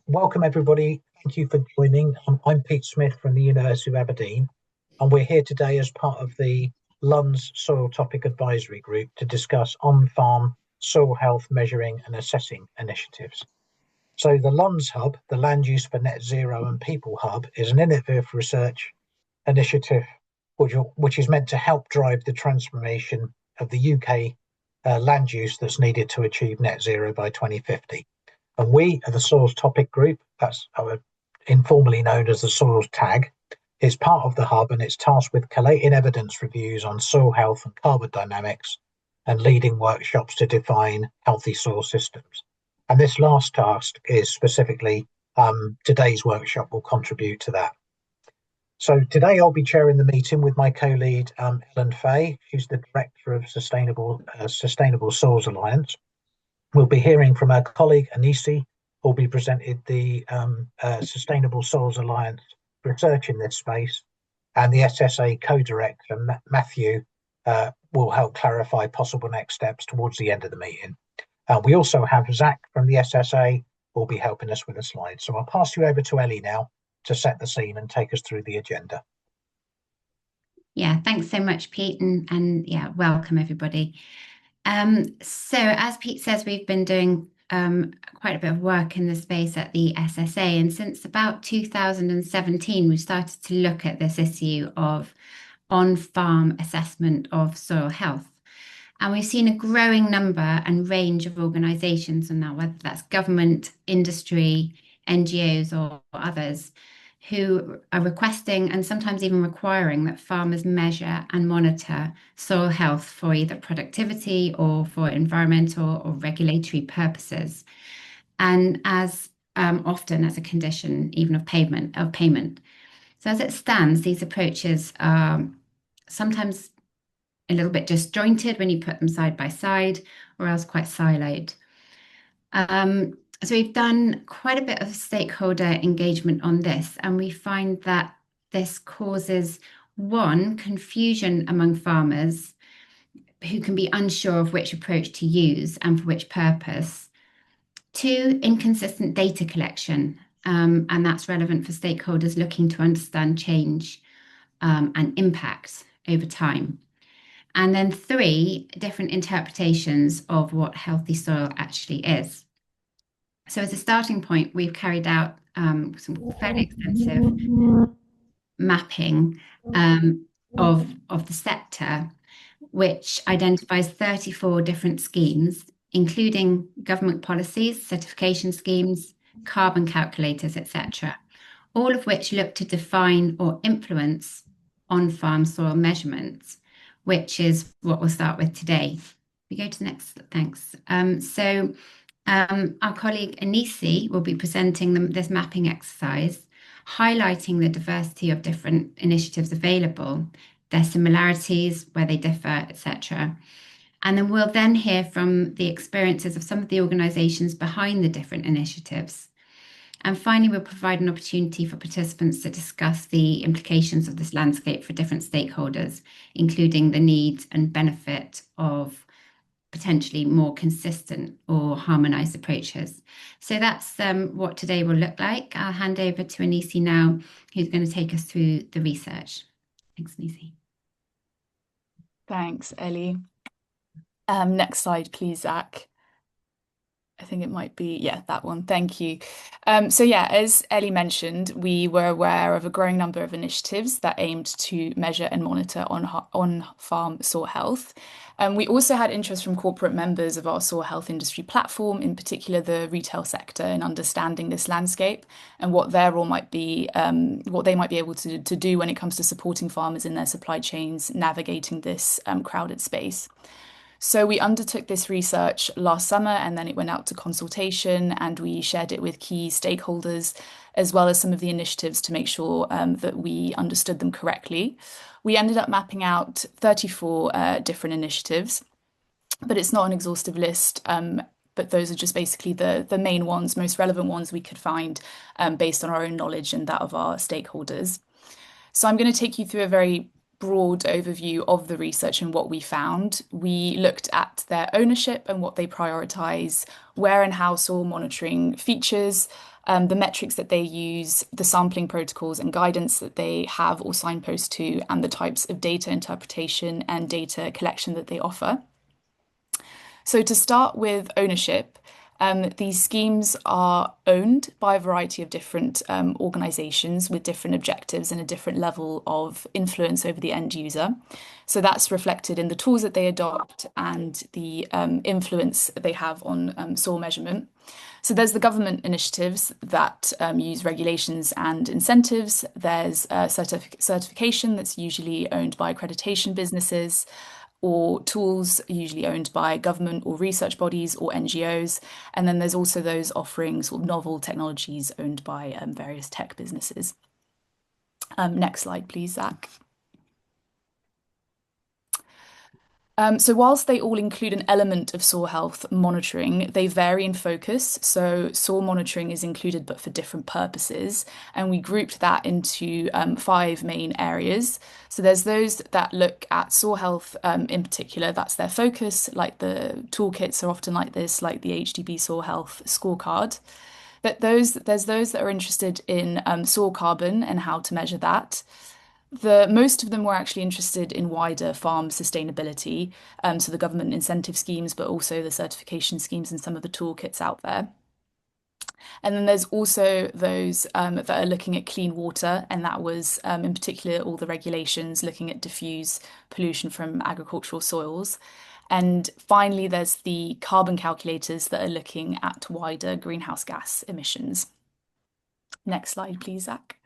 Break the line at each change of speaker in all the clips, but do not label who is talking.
Welcome, everybody. Thank you for joining. I'm Pete Smith from the University of Aberdeen, and we're here today as part of the LUNS Soil Topic Advisory Group to discuss on-farm soil health measuring and assessing initiatives. So the LUNS Hub, the Land Use for Net Zero and People Hub, is an innovative research initiative which is meant to help drive the transformation of the UK land use that's needed to achieve net zero by 2050. And we are the Soils Topic Group, that's informally known as the Soils Tag, is part of the hub and it's tasked with collating evidence reviews on soil health and carbon dynamics and leading workshops to define healthy soil systems. And this last task is specifically today's workshop will contribute to that. So today I'll be chairing the meeting with my co-lead Ellen Fay, who's the Director of Sustainable Soils Alliance. We'll be hearing from our colleague Anisi, who will be presented the Sustainable Soils Alliance research in this space, and the SSA co-director Matthew will help clarify possible next steps towards the end of the meeting. We also have Zach from the SSA who will be helping us with the slides. So I'll pass you over to Ellie now to set the scene and take us through the agenda.
Yeah, thanks so much, Pete, and yeah, welcome everybody. So as Pete says, we've been doing quite a bit of work in the space at the SSA, and since about 2017, we started to look at this issue of on-farm assessment of soil health. And we've seen a growing number and range of organisations, and now whether that's government, industry, NGOs or others, who are requesting and sometimes even requiring that farmers measure and monitor soil health for either productivity or for environmental or regulatory purposes, and as often as a condition even of payment. So as it stands, these approaches are sometimes a little bit disjointed when you put them side by side, or else quite siloed. So we've done quite a bit of stakeholder engagement on this, and we find that this causes, one, confusion among farmers who can be unsure of which approach to use and for which purpose. Two, inconsistent data collection, and that's relevant for stakeholders looking to understand change and impact over time. And then three, different interpretations of what healthy soil actually is. So as a starting point, we've carried out some fairly extensive mapping of the sector, which identifies 34 different schemes, including government policies, certification schemes, carbon calculators, etc., all of which look to define or influence on-farm soil measurements, which is what we'll start with today. We go to the next, thanks. Our colleague Anisi will be presenting this mapping exercise, highlighting the diversity of different initiatives available, their similarities, where they differ, etc. And then we'll then hear from the experiences of some of the organisations behind the different initiatives. And finally, we'll provide an opportunity for participants to discuss the implications of this landscape for different stakeholders, including the need and benefit of potentially more consistent or harmonised approaches. So that's what today will look like. I'll hand over to Anisi now, who's going to take us through the research. Thanks, Anisi.
Thanks, Ellie. Next slide, please, Zach. I think it might be, yeah, that one. Thank you. So yeah, as Ellie mentioned, we were aware of a growing number of initiatives that aimed to measure and monitor on-farm soil health. We also had interest from corporate members of our soil health industry platform, in particular the retail sector, in understanding this landscape and what their role might be, what they might be able to do when it comes to supporting farmers in their supply chains, navigating this crowded space. So we undertook this research last summer, and then it went out to consultation, and we shared it with key stakeholders, as well as some of the initiatives to make sure that we understood them correctly. We ended up mapping out 34 different initiatives, but it's not an exhaustive list, but those are just basically the main ones, most relevant ones we could find based on our own knowledge and that of our stakeholders. So I'm going to take you through a very broad overview of the research and what we found. We looked at their ownership and what they prioritise, where and how soil monitoring features, the metrics that they use, the sampling protocols and guidance that they have or signpost to, and the types of data interpretation and data collection that they offer. So to start with ownership, these schemes are owned by a variety of different organizations with different objectives and a different level of influence over the end user. So that's reflected in the tools that they adopt and the influence they have on soil measurement. So there's the government initiatives that use regulations and incentives. There's certification that's usually owned by accreditation businesses, or tools usually owned by government or research bodies or NGOs. And then there's also those offering sort of novel technologies owned by various tech businesses. Next slide, please, Zach. So whilst they all include an element of soil health monitoring, they vary in focus. So soil monitoring is included, but for different purposes. And we grouped that into 5 main areas. So there's those that look at soil health in particular, that's their focus, like the toolkits are often like this, like the HDB Soil Health Scorecard. But there's those that are interested in soil carbon and how to measure that. Most of them were actually interested in wider farm sustainability, so the government incentive schemes, but also the certification schemes and some of the toolkits out there. And then there's also those that are looking at clean water, and that was in particular all the regulations looking at diffuse pollution from agricultural soils. And finally, there's the carbon calculators that are looking at wider greenhouse gas emissions. Next slide, please, Zach.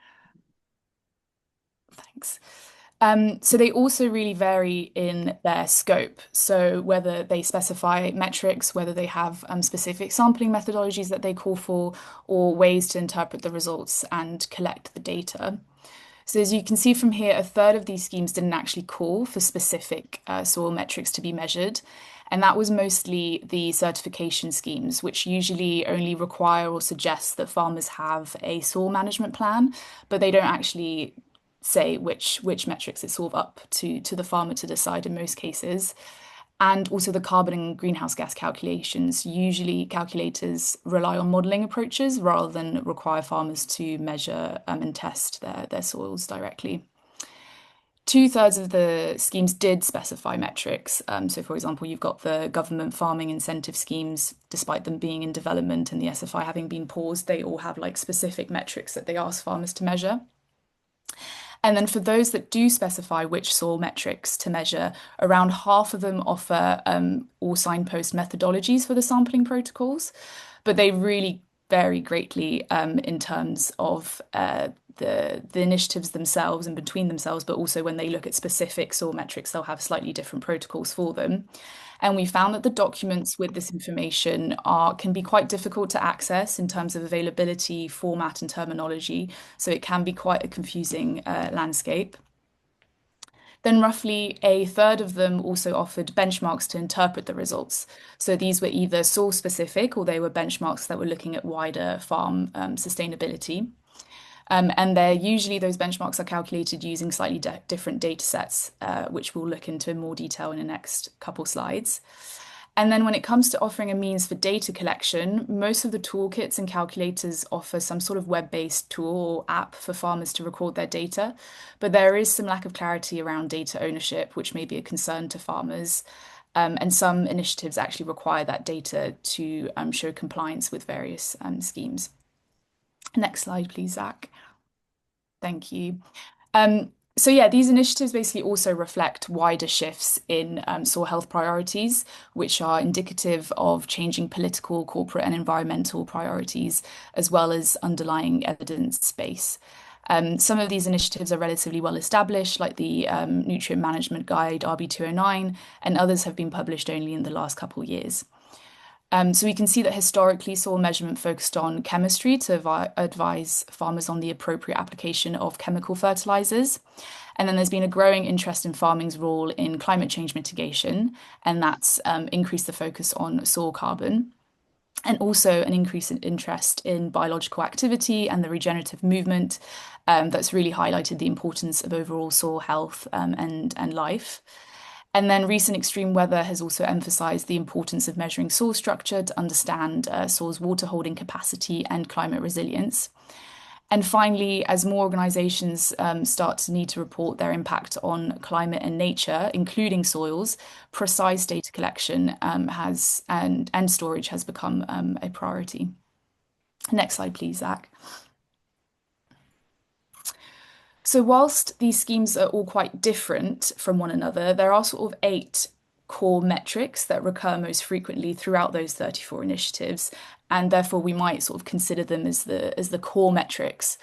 Thanks. So they also really vary in their scope. So whether they specify metrics, whether they have specific sampling methodologies that they call for, or ways to interpret the results and collect the data. So as you can see from here, a third of these schemes didn't actually call for specific soil metrics to be measured. And that was mostly the certification schemes, which usually only require or suggest that farmers have a soil management plan, but they don't actually say which metrics it's sort of up to the farmer to decide in most cases. And also the carbon and greenhouse gas calculations. Usually calculators rely on modelling approaches rather than require farmers to measure and test their soils directly. 2/3 of the schemes did specify metrics. So for example, you've got the government farming incentive schemes, despite them being in development and the SFI having been paused, they all have like specific metrics that they ask farmers to measure. And then for those that do specify which soil metrics to measure, around half of them offer or signpost methodologies for the sampling protocols, but they really vary greatly in terms of the initiatives themselves and between themselves, but also when they look at specific soil metrics, they'll have slightly different protocols for them. And we found that the documents with this information can be quite difficult to access in terms of availability, format, and terminology. So it can be quite a confusing landscape. Then roughly a third of them also offered benchmarks to interpret the results. So these were either soil specific or they were benchmarks that were looking at wider farm sustainability. And those benchmarks are calculated using slightly different data sets, which we'll look into in more detail in the next couple slides. And then when it comes to offering a means for data collection, most of the toolkits and calculators offer some sort of web-based tool or app for farmers to record their data. But there is some lack of clarity around data ownership, which may be a concern to farmers. And some initiatives actually require that data to show compliance with various schemes. Next slide, please, Zach. Thank you. So yeah, these initiatives basically also reflect wider shifts in soil health priorities, which are indicative of changing political, corporate, and environmental priorities, as well as underlying evidence base. Some of these initiatives are relatively well established, like the Nutrient Management Guide RB209, and others have been published only in the last couple of years. So we can see that historically soil measurement focused on chemistry to advise farmers on the appropriate application of chemical fertilizers. And then there's been a growing interest in farming's role in climate change mitigation, and that's increased the focus on soil carbon. And also an increase in interest in biological activity and the regenerative movement that's really highlighted the importance of overall soil health and life. And then recent extreme weather has also emphasized the importance of measuring soil structure to understand soil's water holding capacity and climate resilience. And finally, as more organizations start to need to report their impact on climate and nature, including soils, precise data collection and storage has become a priority. Next slide, please, Zach. So whilst these schemes are all quite different from one another, there are sort of 8 core metrics that recur most frequently throughout those 34 initiatives, and therefore we might sort of consider them as the core metrics.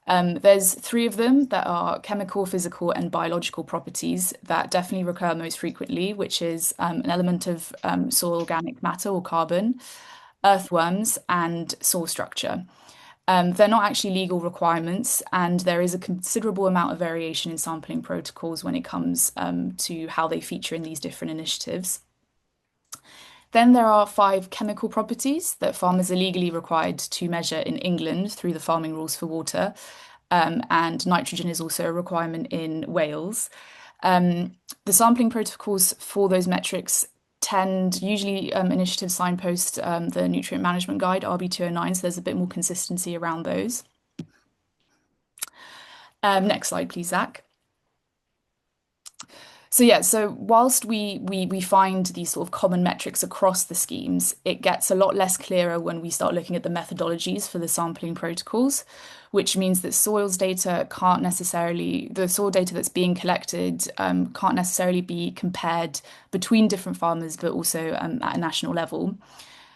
There's 3 of them that are chemical, physical, and biological properties that definitely recur most frequently, which is an element of soil organic matter or carbon, earthworms, and soil structure. They're not actually legal requirements, and there is a considerable amount of variation in sampling protocols when it comes to how they feature in these different initiatives. Then there are 5 chemical properties that farmers are legally required to measure in England through the Farming Rules for Water, and nitrogen is also a requirement in Wales. The sampling protocols for those metrics usually initiatives signpost the Nutrient Management Guide, RB209, so there's a bit more consistency around those. Next slide, please, Zach. So yeah, so whilst we find these sort of common metrics across the schemes, it gets a lot less clearer when we start looking at the methodologies for the sampling protocols, which means that the soil data that's being collected can't necessarily be compared between different farmers, but also at a national level.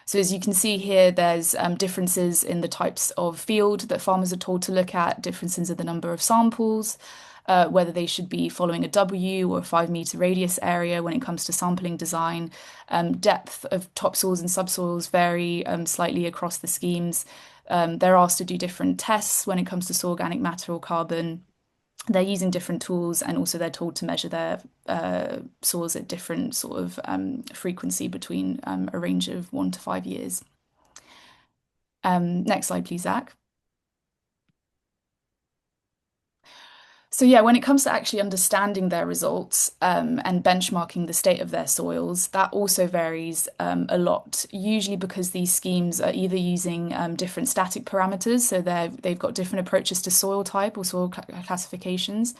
So as you can see here, there's differences in the types of field that farmers are told to look at, differences in the number of samples, whether they should be following a W or a 5-meter radius area when it comes to sampling design. Depth of topsoils and subsoils vary slightly across the schemes. They're asked to do different tests when it comes to soil organic matter or carbon. They're using different tools, and also they're told to measure their soils at different sort of frequency between a range of 1 to 5 years. Next slide, please, Zach. So yeah, when it comes to actually understanding their results and benchmarking the state of their soils, that also varies a lot, usually because these schemes are either using different static parameters, so they've got different approaches to soil type or soil classifications,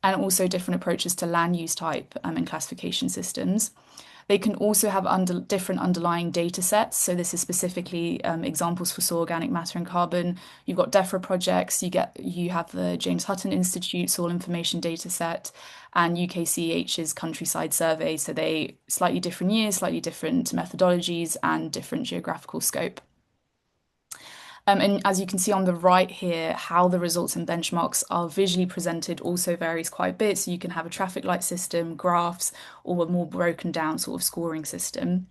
and also different approaches to land use type and classification systems. They can also have different underlying data sets. So this is specifically examples for soil organic matter and carbon. You've got DEFRA projects, you have the James Hutton Institute Soil Information Data Set, and UKCH's Countryside Survey. So they slightly different years, slightly different methodologies, and different geographical scope. And as you can see on the right here, how the results and benchmarks are visually presented also varies quite a bit. So you can have a traffic light system, graphs, or a more broken down sort of scoring system.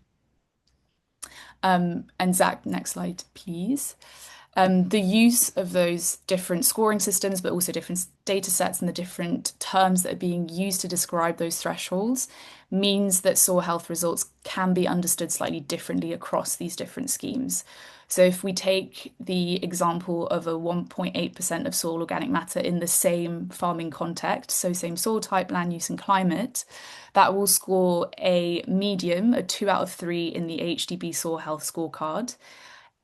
And Zach, next slide, please. The use of those different scoring systems, but also different data sets and the different terms that are being used to describe those thresholds means that soil health results can be understood slightly differently across these different schemes. So if we take the example of a 1.8% of soil organic matter in the same farming context, so same soil type, land use and climate, that will score a medium, a 2 out of 3 in the HDB Soil Health Scorecard,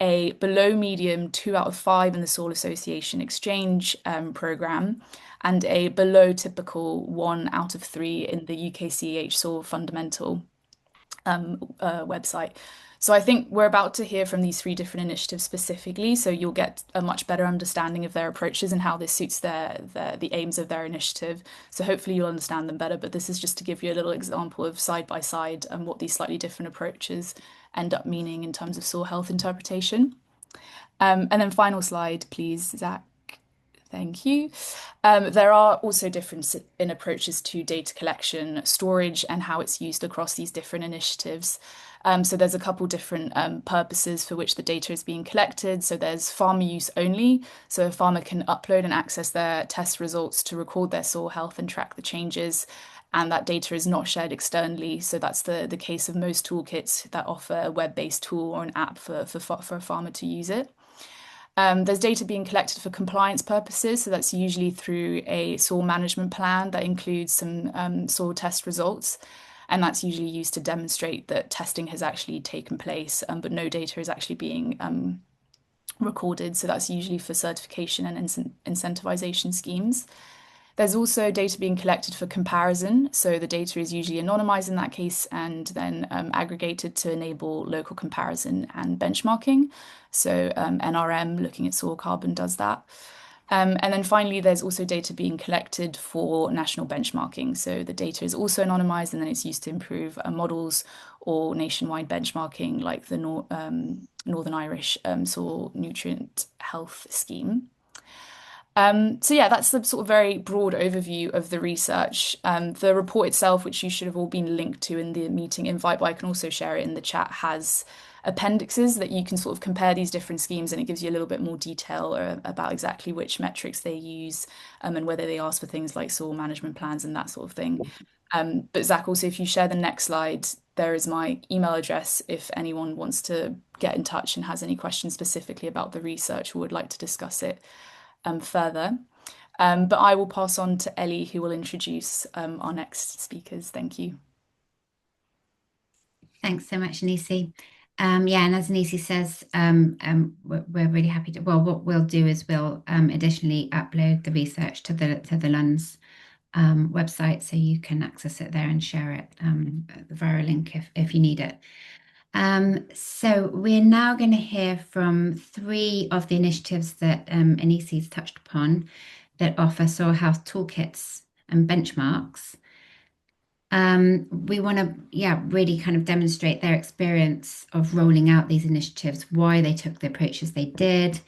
a below medium 2 out of 5 in the Soil Association Exchange programme, and a below typical 1 out of 3 in the UKCH Soil Fundamental website. So I think we're about to hear from these 3 different initiatives specifically, so you'll get a much better understanding of their approaches and how this suits the aims of their initiative. So hopefully you'll understand them better, but this is just to give you a little example of side by side and what these slightly different approaches end up meaning in terms of soil health interpretation. And then final slide, please, Zach. Thank you. There are also differences in approaches to data collection, storage, and how it's used across these different initiatives. So there's a couple different purposes for which the data is being collected. So there's farmer use only. So a farmer can upload and access their test results to record their soil health and track the changes. And that data is not shared externally. So that's the case of most toolkits that offer a web-based tool or an app for a farmer to use it. There's data being collected for compliance purposes, so that's usually through a soil management plan that includes some soil test results. and that's usually used to demonstrate that testing has actually taken place, but no data is actually being recorded. So that's usually for certification and incentivization schemes. There's also data being collected for comparison. So the data is usually anonymized in that case and then aggregated to enable local comparison and benchmarking. So NRM, looking at soil carbon, does that. And then finally, there's also data being collected for national benchmarking. So the data is also anonymized and then it's used to improve models or nationwide benchmarking, like the Northern Irish Soil Nutrient Health Scheme. So yeah, that's the sort of very broad overview of the research. The report itself, which you should have all been linked to in the meeting invite, but I can also share it in the chat, has appendixes that you can sort of compare these different schemes, and it gives you a little bit more detail about exactly which metrics they use and whether they ask for things like soil management plans and that sort of thing. But Zach, also, if you share the next slide, there is my email address if anyone wants to get in touch and has any questions specifically about the research or would like to discuss it further. But I will pass on to Ellie, who will introduce our next speakers. Thank you.
Thanks so much, Anisi. Yeah, and as Anisi says, we're really happy to. Well, what we'll do is we'll additionally upload the research to the LUNS website, so you can access it there and share it via a link if you need it. So we're now going to hear from 3 of the initiatives that Anisi's touched upon that offer soil health toolkits and benchmarks. We want to, really kind of demonstrate their experience of rolling out these initiatives, why they took the approaches they did,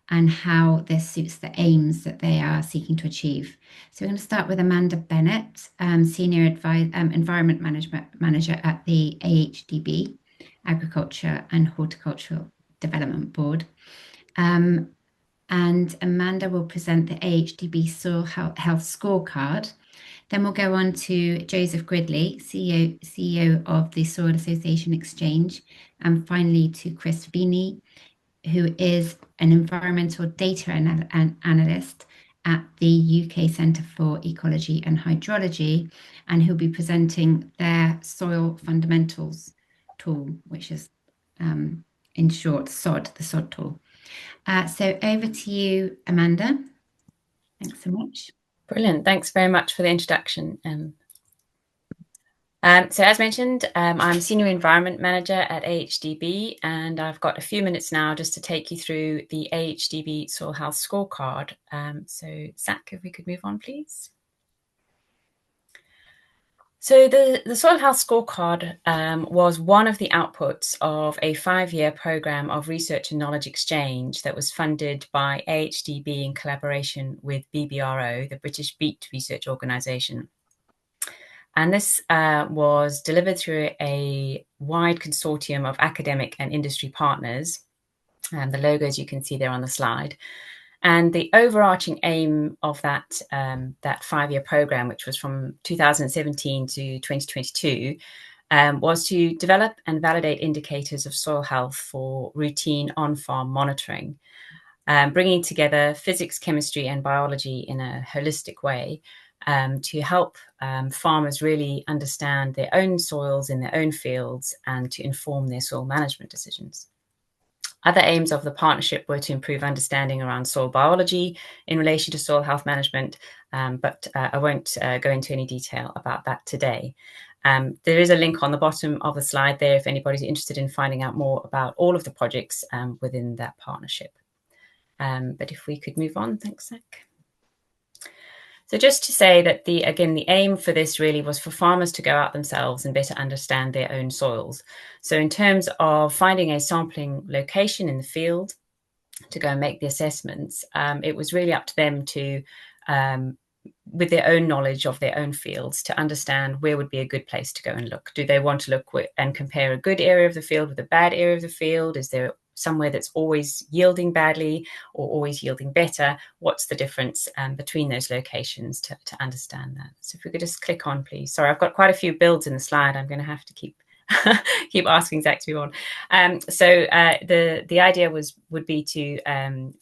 and how this suits the aims that they are seeking to achieve. So we're going to start with Amanda Bennett, Senior Environment Manager at the AHDB, Agriculture and Horticultural Development Board. And Amanda will present the AHDB Soil Health Scorecard. Then we'll go on to Joseph Gridley, CEO of the Soil Association Exchange, and finally to Chris Feeney, who is an environmental data analyst at the UK Centre for Ecology and Hydrology, and who'll be presenting their soil fundamentals tool, which is in short SOD, the SOD tool. So over to you, Amanda. Thanks so much.
Brilliant. Thanks very much for the introduction. So as mentioned, I'm Senior Environment Manager at AHDB, and I've got a few minutes now just to take you through the AHDB Soil Health Scorecard. So Zach, if we could move on, please. So the Soil Health Scorecard was one of the outputs of a 5-year programme of research and knowledge exchange that was funded by AHDB in collaboration with BBRO, the British Beet Research Organisation. And this was delivered through a wide consortium of academic and industry partners. The logos you can see there on the slide. And the overarching aim of that 5-year programme, which was from 2017 to 2022, was to develop and validate indicators of soil health for routine on-farm monitoring, bringing together physics, chemistry and biology in a holistic way to help farmers really understand their own soils in their own fields and to inform their soil management decisions. Other aims of the partnership were to improve understanding around soil biology in relation to soil health management, but I won't go into any detail about that today. There is a link on the bottom of the slide there if anybody's interested in finding out more about all of the projects within that partnership. But if we could move on, thanks, Zach. So just to say that the aim for this really was for farmers to go out themselves and better understand their own soils. So in terms of finding a sampling location in the field to go and make the assessments, it was really up to them to, with their own knowledge of their own fields, to understand where would be a good place to go and look. Do they want to look and compare a good area of the field with a bad area of the field? Is there somewhere that's always yielding badly or always yielding better? What's the difference between those locations to understand that? So if we could just click on, please. Sorry, I've got quite a few builds in the slide. I'm going to have to keep asking Zach to move on. So the idea would be to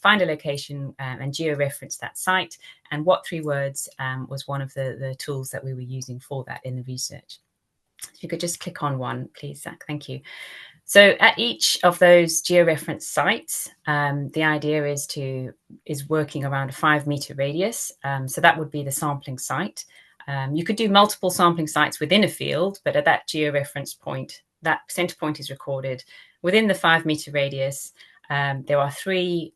find a location and geo-reference that site. And what 3 words was one of the tools that we were using for that in the research. If you could just click on one, please, Zach. Thank you. So at each of those georeference sites, the idea is working around a 5-meter radius. So that would be the sampling site. You could do multiple sampling sites within a field, but at that georeference point, that center point is recorded within the 5-meter radius. There are 3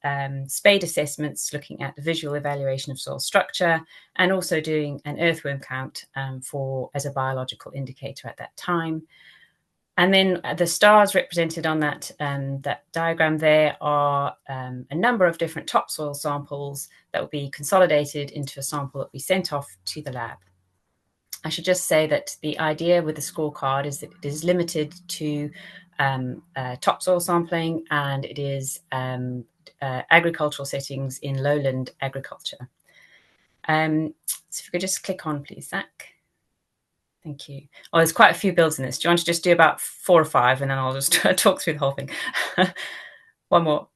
spade assessments looking at the visual evaluation of soil structure and also doing an earthworm count as a biological indicator at that time. And then the stars represented on that diagram there are a number of different topsoil samples that will be consolidated into a sample that we sent off to the lab. I should just say that the idea with the scorecard is that it is limited to topsoil sampling, and it is agricultural settings in lowland agriculture. So if you could just click on, please, Zach. Thank you. Oh, there's quite a few builds in this. Do you want to just do about 4 or 5, and then I'll just talk through the whole thing? One more.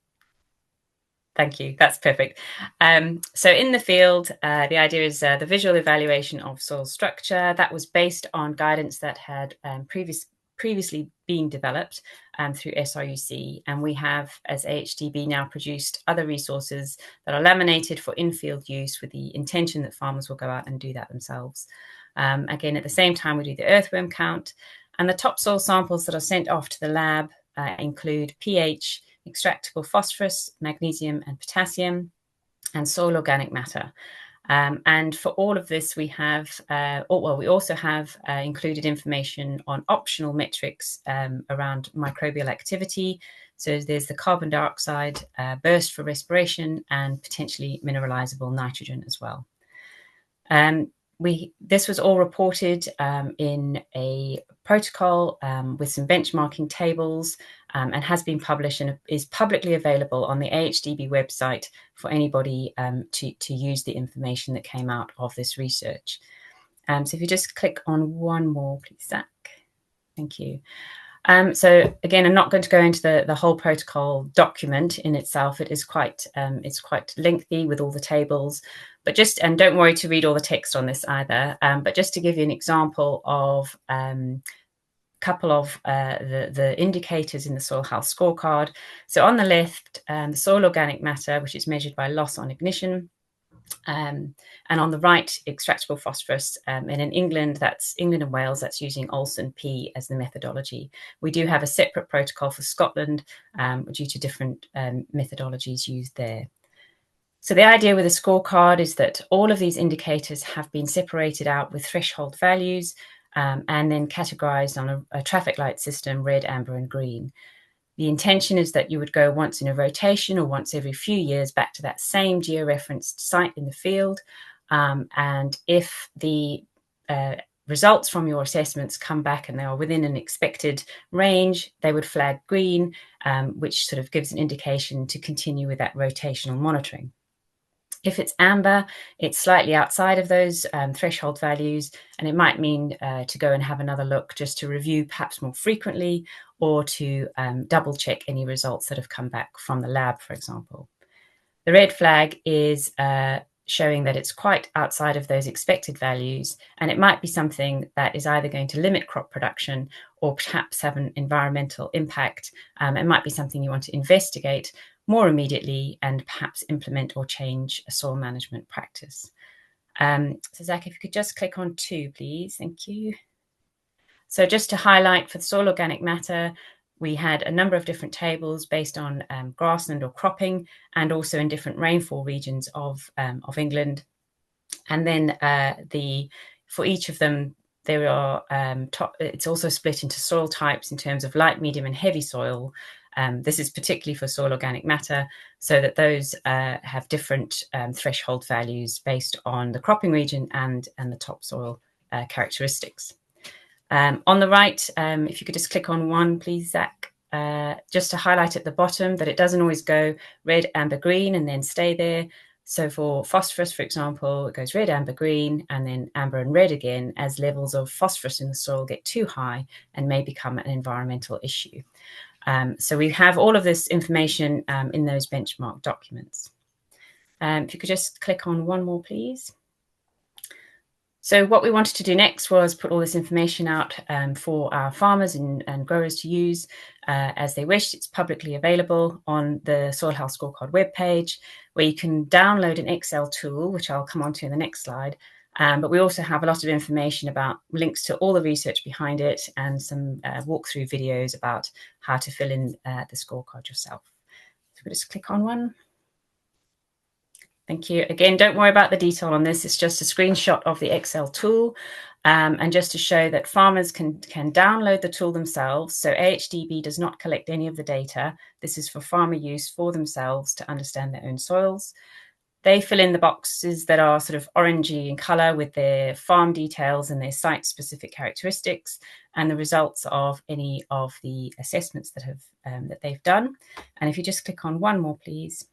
Thank you. That's perfect. So in the field, the idea is the visual evaluation of soil structure. That was based on guidance that had previously been developed through SRUC. And we have, as AHDB, now produced other resources that are laminated for in-field use with the intention that farmers will go out and do that themselves. Again, at the same time, we do the earthworm count. And the topsoil samples that are sent off to the lab include pH, extractable phosphorus, magnesium and potassium, and soil organic matter. And for all of this, we have, we also have included information on optional metrics around microbial activity. So there's the carbon dioxide burst for respiration and potentially mineralizable nitrogen as well. This was all reported in a protocol with some benchmarking tables and has been published and is publicly available on the AHDB website for anybody to use the information that came out of this research. So if you just click on one more, please, Zach. Thank you. So again, I'm not going to go into the whole protocol document in itself. It's quite lengthy with all the tables, but and don't worry to read all the text on this either. But just to give you an example of a couple of the indicators in the soil health scorecard. So on the left, the soil organic matter, which is measured by loss on ignition. And on the right, extractable phosphorus. And in England, that's England and Wales, that's using Olsen P as the methodology. We do have a separate protocol for Scotland due to different methodologies used there. So the idea with a scorecard is that all of these indicators have been separated out with threshold values and then categorized on a traffic light system, red, amber, and green. The intention is that you would go once in a rotation or once every few years back to that same georeferenced site in the field. And if the results from your assessments come back and they are within an expected range, they would flag green, which sort of gives an indication to continue with that rotational monitoring. If it's amber, it's slightly outside of those threshold values, and it might mean to go and have another look just to review perhaps more frequently or to double check any results that have come back from the lab, for example. The red flag is showing that it's quite outside of those expected values, and it might be something that is either going to limit crop production or perhaps have an environmental impact. It might be something you want to investigate more immediately and perhaps implement or change a soil management practice. So Zach, if you could just click on 2, please. Thank you. So just to highlight for the soil organic matter, we had a number of different tables based on grassland or cropping, and also in different rainfall regions of England. And then for each of them, there are it's also split into soil types in terms of light, medium, and heavy soil. This is particularly for soil organic matter, so that those have different threshold values based on the cropping region and the topsoil characteristics. On the right, if you could just click on 1, please, Zach, just to highlight at the bottom that it doesn't always go red, amber, green, and then stay there. So for phosphorus, for example, it goes red, amber, green, and then amber and red again as levels of phosphorus in the soil get too high and may become an environmental issue. So we have all of this information in those benchmark documents. If you could just click on 1 more, please. So what we wanted to do next was put all this information out for our farmers and growers to use as they wish. It's publicly available on the Soil Health Scorecard webpage, where you can download an Excel tool, which I'll come on to in the next slide. But we also have a lot of information about links to all the research behind it and some walkthrough videos about how to fill in the scorecard yourself. So we'll just click on one. Thank you. Again, don't worry about the detail on this. It's just a screenshot of the Excel tool. And just to show that farmers can download the tool themselves. So AHDB does not collect any of the data. This is for farmer use for themselves to understand their own soils. They fill in the boxes that are sort of orangey in color with their farm details and their site-specific characteristics and the results of any of the assessments that they've done. And if you just click on one more, please.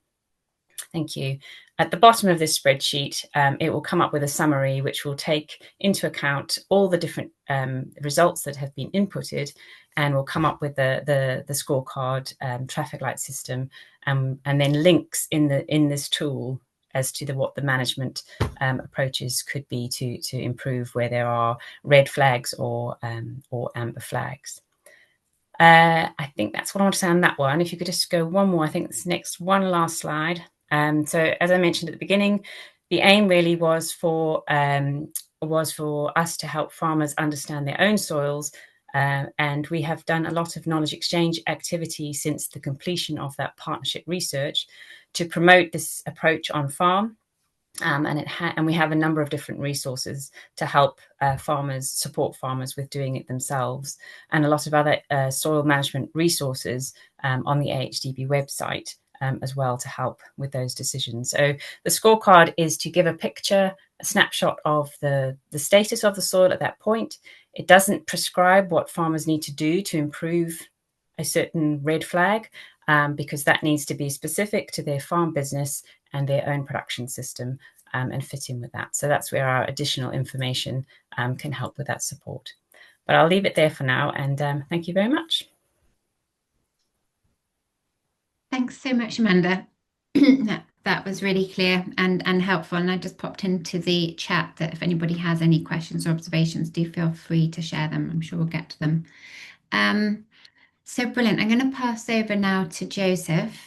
Thank you. At the bottom of this spreadsheet, it will come up with a summary which will take into account all the different results that have been inputted, and will come up with the scorecard traffic light system, and then links in this tool as to what the management approaches could be to improve where there are red flags or amber flags. I think that's what I want to say on that one. If you could just go one more, I think this next one last slide. So as I mentioned at the beginning, the aim really was for us to help farmers understand their own soils. And we have done a lot of knowledge exchange activity since the completion of that partnership research to promote this approach on farm. And we have a number of different resources to help support farmers with doing it themselves, and a lot of other soil management resources on the AHDB website as well to help with those decisions. So the scorecard is to give a snapshot of the status of the soil at that point. It doesn't prescribe what farmers need to do to improve a certain red flag, because that needs to be specific to their farm business and their own production system and fit in with that. So that's where our additional information can help with that support. But I'll leave it there for now, and thank you very much.
Thanks so much, Amanda. That was really clear and helpful. And I just popped into the chat that if anybody has any questions or observations, do feel free to share them. I'm sure we'll get to them. So brilliant. I'm going to pass over now to Joseph.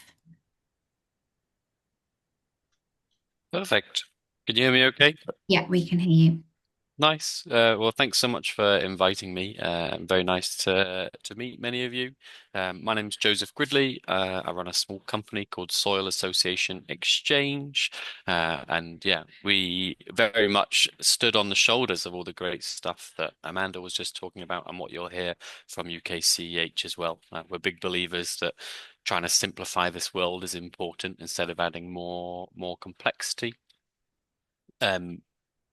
Perfect. Can you hear me okay?
Yeah, we can hear you.
Nice. Well, thanks so much for inviting me. Very nice to meet many of you. My name's Joseph Gridley. I run a small company called Soil Association Exchange. And yeah, we very much stood on the shoulders of all the great stuff that Amanda was just talking about and what you'll hear from UKCEH as well. We're big believers that trying to simplify this world is important instead of adding more complexity.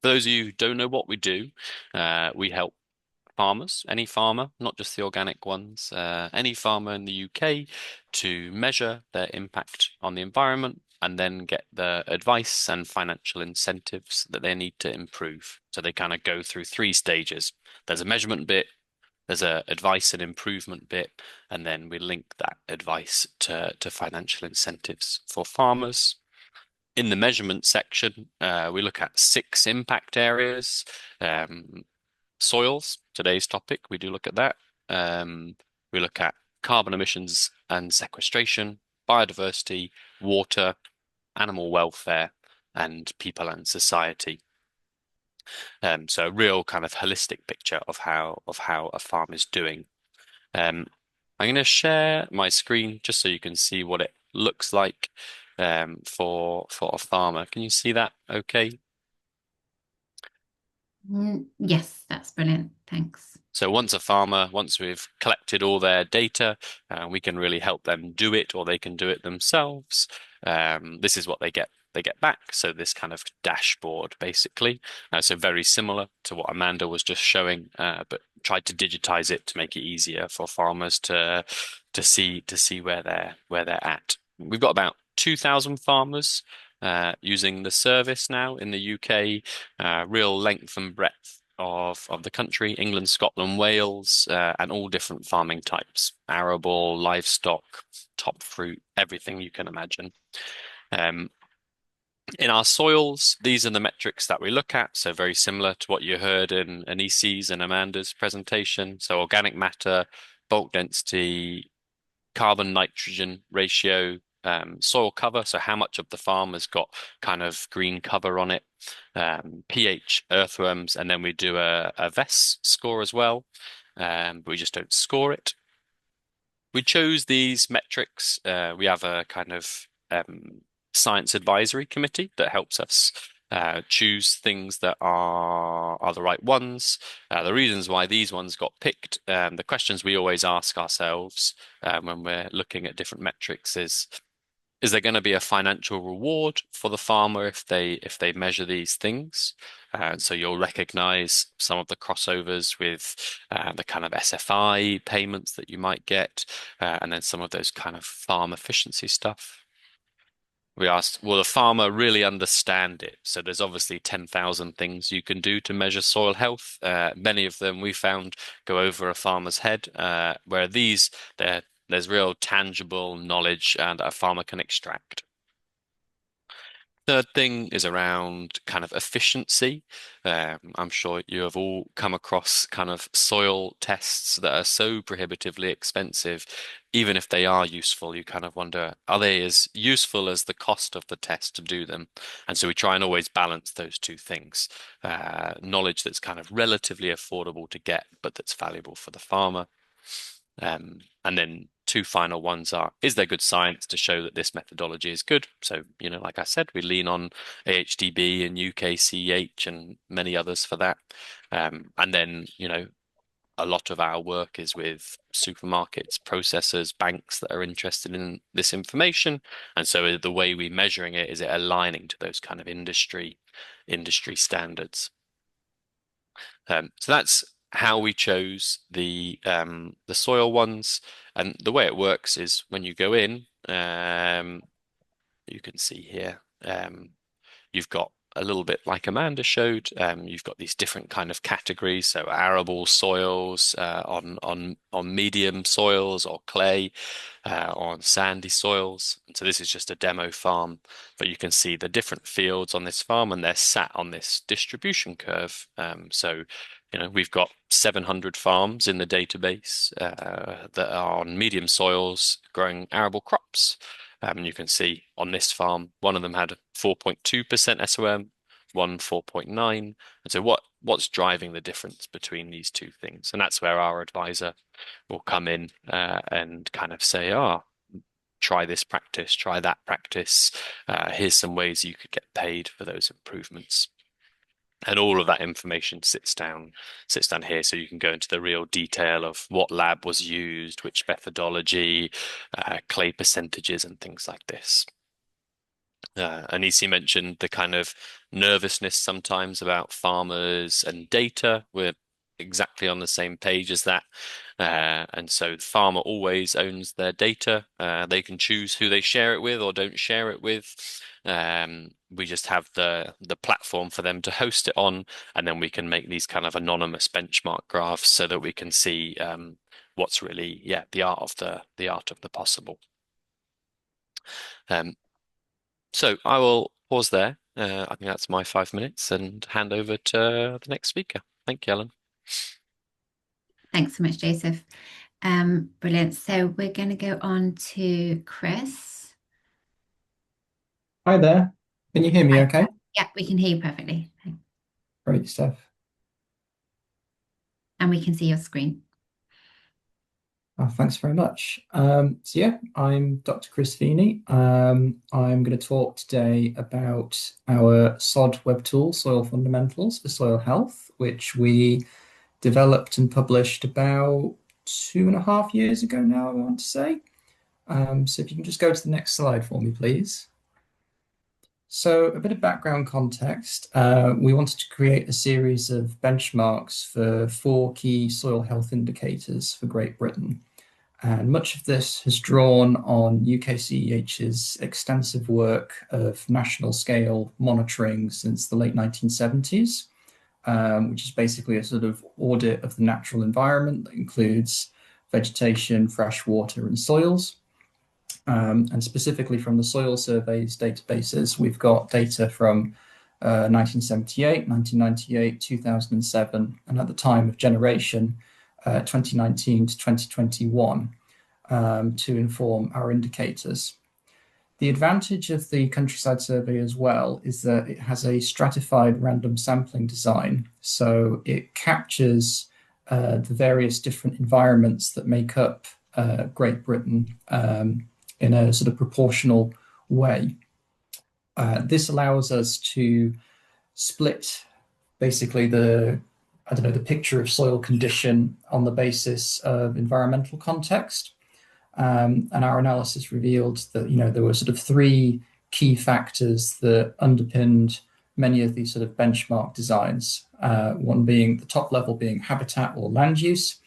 For those of you who don't know what we do, we help farmers, any farmer, not just the organic ones, any farmer in the UK to measure their impact on the environment and then get the advice and financial incentives that they need to improve. So they kind of go through 3 stages. There's a measurement bit, there's a advice and improvement bit, and then we link that advice to financial incentives for farmers. In the measurement section, we look at 6 impact areas. Soils, today's topic, we do look at that. We look at carbon emissions and sequestration, biodiversity, water, animal welfare, and people and society. So a real kind of holistic picture of how a farm is doing. I'm going to share my screen just so you can see what it looks like for a farmer. Can you see that okay?
Yes, that's brilliant. Thanks.
So once we've collected all their data, we can really help them do it, or they can do it themselves. This is what they get back. So this kind of dashboard, basically. So very similar to what Amanda was just showing, but tried to digitize it to make it easier for farmers to see where they're at. We've got about 2,000 farmers using the service now in the UK, real length and breadth of the country, England, Scotland, Wales, and all different farming types, arable, livestock, top fruit, everything you can imagine. In our soils, these are the metrics that we look at. So very similar to what you heard in Anisse's and Amanda's presentation. So organic matter, bulk density, carbon nitrogen ratio, soil cover, so how much of the farm has got kind of green cover on it, pH, earthworms, and then we do a VES score as well, but we just don't score it. We chose these metrics. We have a kind of science advisory committee that helps us choose things that are the right ones. The reasons why these ones got picked, the questions we always ask ourselves when we're looking at different metrics is there going to be a financial reward for the farmer if they measure these things? So you'll recognize some of the crossovers with the kind of SFI payments that you might get, and then some of those kind of farm efficiency stuff. We asked, will the farmer really understand it? So there's obviously 10,000 things you can do to measure soil health. Many of them we found go over a farmer's head, where there's real tangible knowledge that a farmer can extract. Third thing is around kind of efficiency. I'm sure you have all come across kind of soil tests that are so prohibitively expensive. Even if they are useful, you kind of wonder, are they as useful as the cost of the test to do them? And so we try and always balance those two things. Knowledge that's kind of relatively affordable to get, but that's valuable for the farmer. And then two final ones are, is there good science to show that this methodology is good? So, like I said, we lean on AHDB and UKCH and many others for that. And then, a lot of our work is with supermarkets, processors, banks that are interested in this information. And so the way we're measuring it, is it aligning to those kind of industry standards? So that's how we chose the soil ones. And the way it works is when you go in, you can see here, you've got a little bit like Amanda showed. You've got these different kind of categories. So arable soils, on medium soils or clay, on sandy soils. And so this is just a demo farm, but you can see the different fields on this farm and they're sat on this distribution curve. So we've got 700 farms in the database that are on medium soils growing arable crops. You can see on this farm, one of them had 4.2% SOM, one 4.9. And so what's driving the difference between these two things? And that's where our advisor will come in and kind of say, try this practice, try that practice. Here's some ways you could get paid for those improvements. And all of that information sits down here, so you can go into the real detail of what lab was used, which methodology, clay percentages, and things like this. Anisi mentioned the kind of nervousness sometimes about farmers and data. We're exactly on the same page as that. And so the farmer always owns their data. They can choose who they share it with or don't share it with. We just have the platform for them to host it on, and then we can make these kind of anonymous benchmark graphs so that we can see what's really, the art of the possible. So I will pause there. I think that's my 5 minutes and hand over to the next speaker. Thank you, Ellen.
Thanks so much, Joseph. Brilliant. So we're going to go on to Chris.
Hi there. Can you hear me okay?
Yeah, we can hear you perfectly.
Great stuff.
And we can see your screen.
Thanks very much. So yeah, I'm Dr. Chris Feeney. I'm going to talk today about our SOD web tool, Soil Fundamentals for Soil Health, which we developed and published about 2.5 years ago now, I want to say. So if you can just go to the next slide for me, please. So a bit of background context. We wanted to create a series of benchmarks for 4 key soil health indicators for Great Britain. And much of this has drawn on UKCEH's extensive work of national scale monitoring since the late 1970s, which is basically a sort of audit of the natural environment that includes vegetation, fresh water, and soils. And specifically from the soil surveys databases, we've got data from 1978, 1998, 2007, and at the time of generation, 2019 to 2021, to inform our indicators. The advantage of the countryside survey as well is that it has a stratified random sampling design. So it captures the various different environments that make up Great Britain in a sort of proportional way. This allows us to split basically the picture of soil condition on the basis of environmental context. And our analysis revealed that, there were sort of three key factors that underpinned many of these sort of benchmark designs. One being the top level being habitat or land use,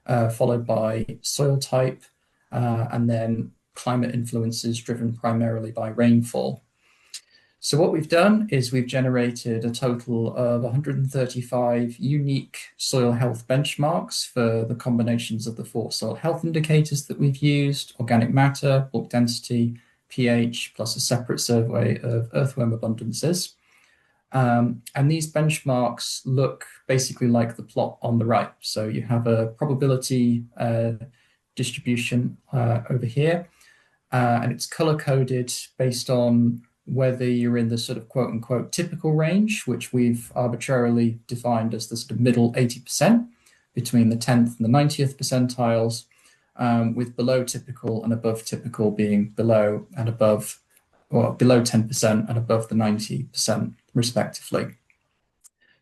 followed by soil type, and then climate influences driven primarily by rainfall. So what we've done is we've generated a total of 135 unique soil health benchmarks for the combinations of the 4 soil health indicators that we've used: organic matter, bulk density, pH, plus a separate survey of earthworm abundances. And these benchmarks look basically like the plot on the right. So you have a probability distribution over here, and it's color-coded based on whether you're in the sort of quote unquote typical range, which we've arbitrarily defined as the sort of middle 80% between the 10th and the 90th percentiles, with below typical and above typical being below and above, or below 10% and above the 90% respectively.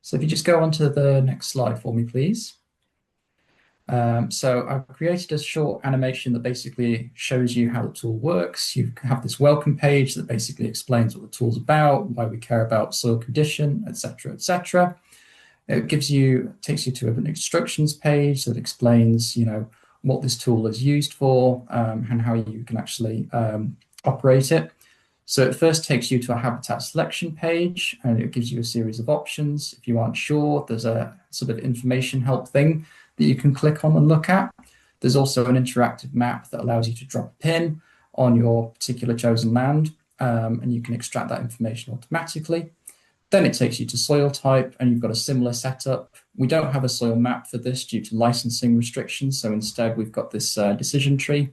So if you just go on to the next slide for me, please. So I've created a short animation that basically shows you how the tool works. You have this welcome page that basically explains what the tool's about, why we care about soil condition, etc., etc. It takes you to an instructions page that explains, what this tool is used for, and how you can actually operate it. So it first takes you to a habitat selection page, and it gives you a series of options. If you aren't sure, there's a sort of information help thing that you can click on and look at. There's also an interactive map that allows you to drop a pin on your particular chosen land, and you can extract that information automatically. Then it takes you to soil type, and you've got a similar setup. We don't have a soil map for this due to licensing restrictions, so instead we've got this decision tree,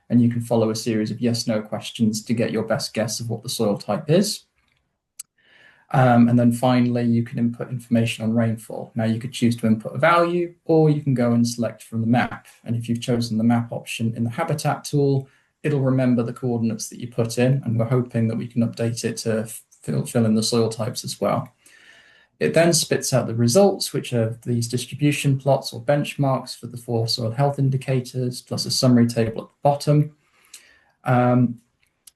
and you can follow a series of yes/no questions to get your best guess of what the soil type is. And then finally, you can input information on rainfall. Now you could choose to input a value, or you can go and select from the map. And if you've chosen the map option in the habitat tool, it'll remember the coordinates that you put in, and we're hoping that we can update it to fill in the soil types as well. It then spits out the results, which are these distribution plots or benchmarks for the 4 soil health indicators, plus a summary table at the bottom.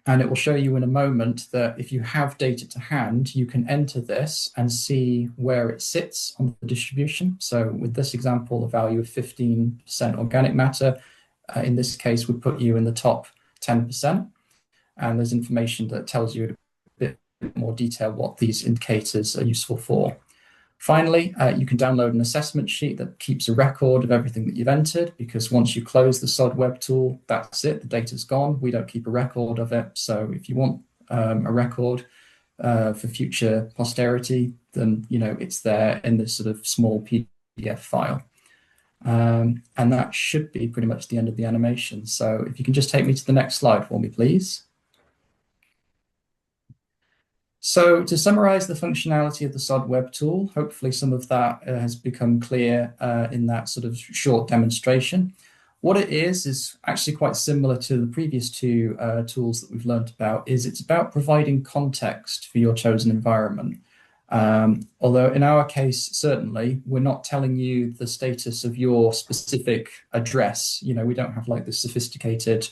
And it will show you in a moment that if you have data to hand, you can enter this and see where it sits on the distribution. So with this example, a value of 15% organic matter, in this case, would put you in the top 10%. And there's information that tells you a bit more detail what these indicators are useful for. Finally, you can download an assessment sheet that keeps a record of everything that you've entered, because once you close the SOD web tool, that's it, the data's gone. We don't keep a record of it. So if you want a record for future posterity, then it's there in this sort of small PDF file. And that should be pretty much the end of the animation. So if you can just take me to the next slide for me, please. So to summarize the functionality of the SOD web tool, hopefully some of that has become clear in that sort of short demonstration. What it is actually quite similar to the previous 2 tools that we've learned about. It's about providing context for your chosen environment. Although in our case, certainly, we're not telling you the status of your specific address. We don't have like the sophisticated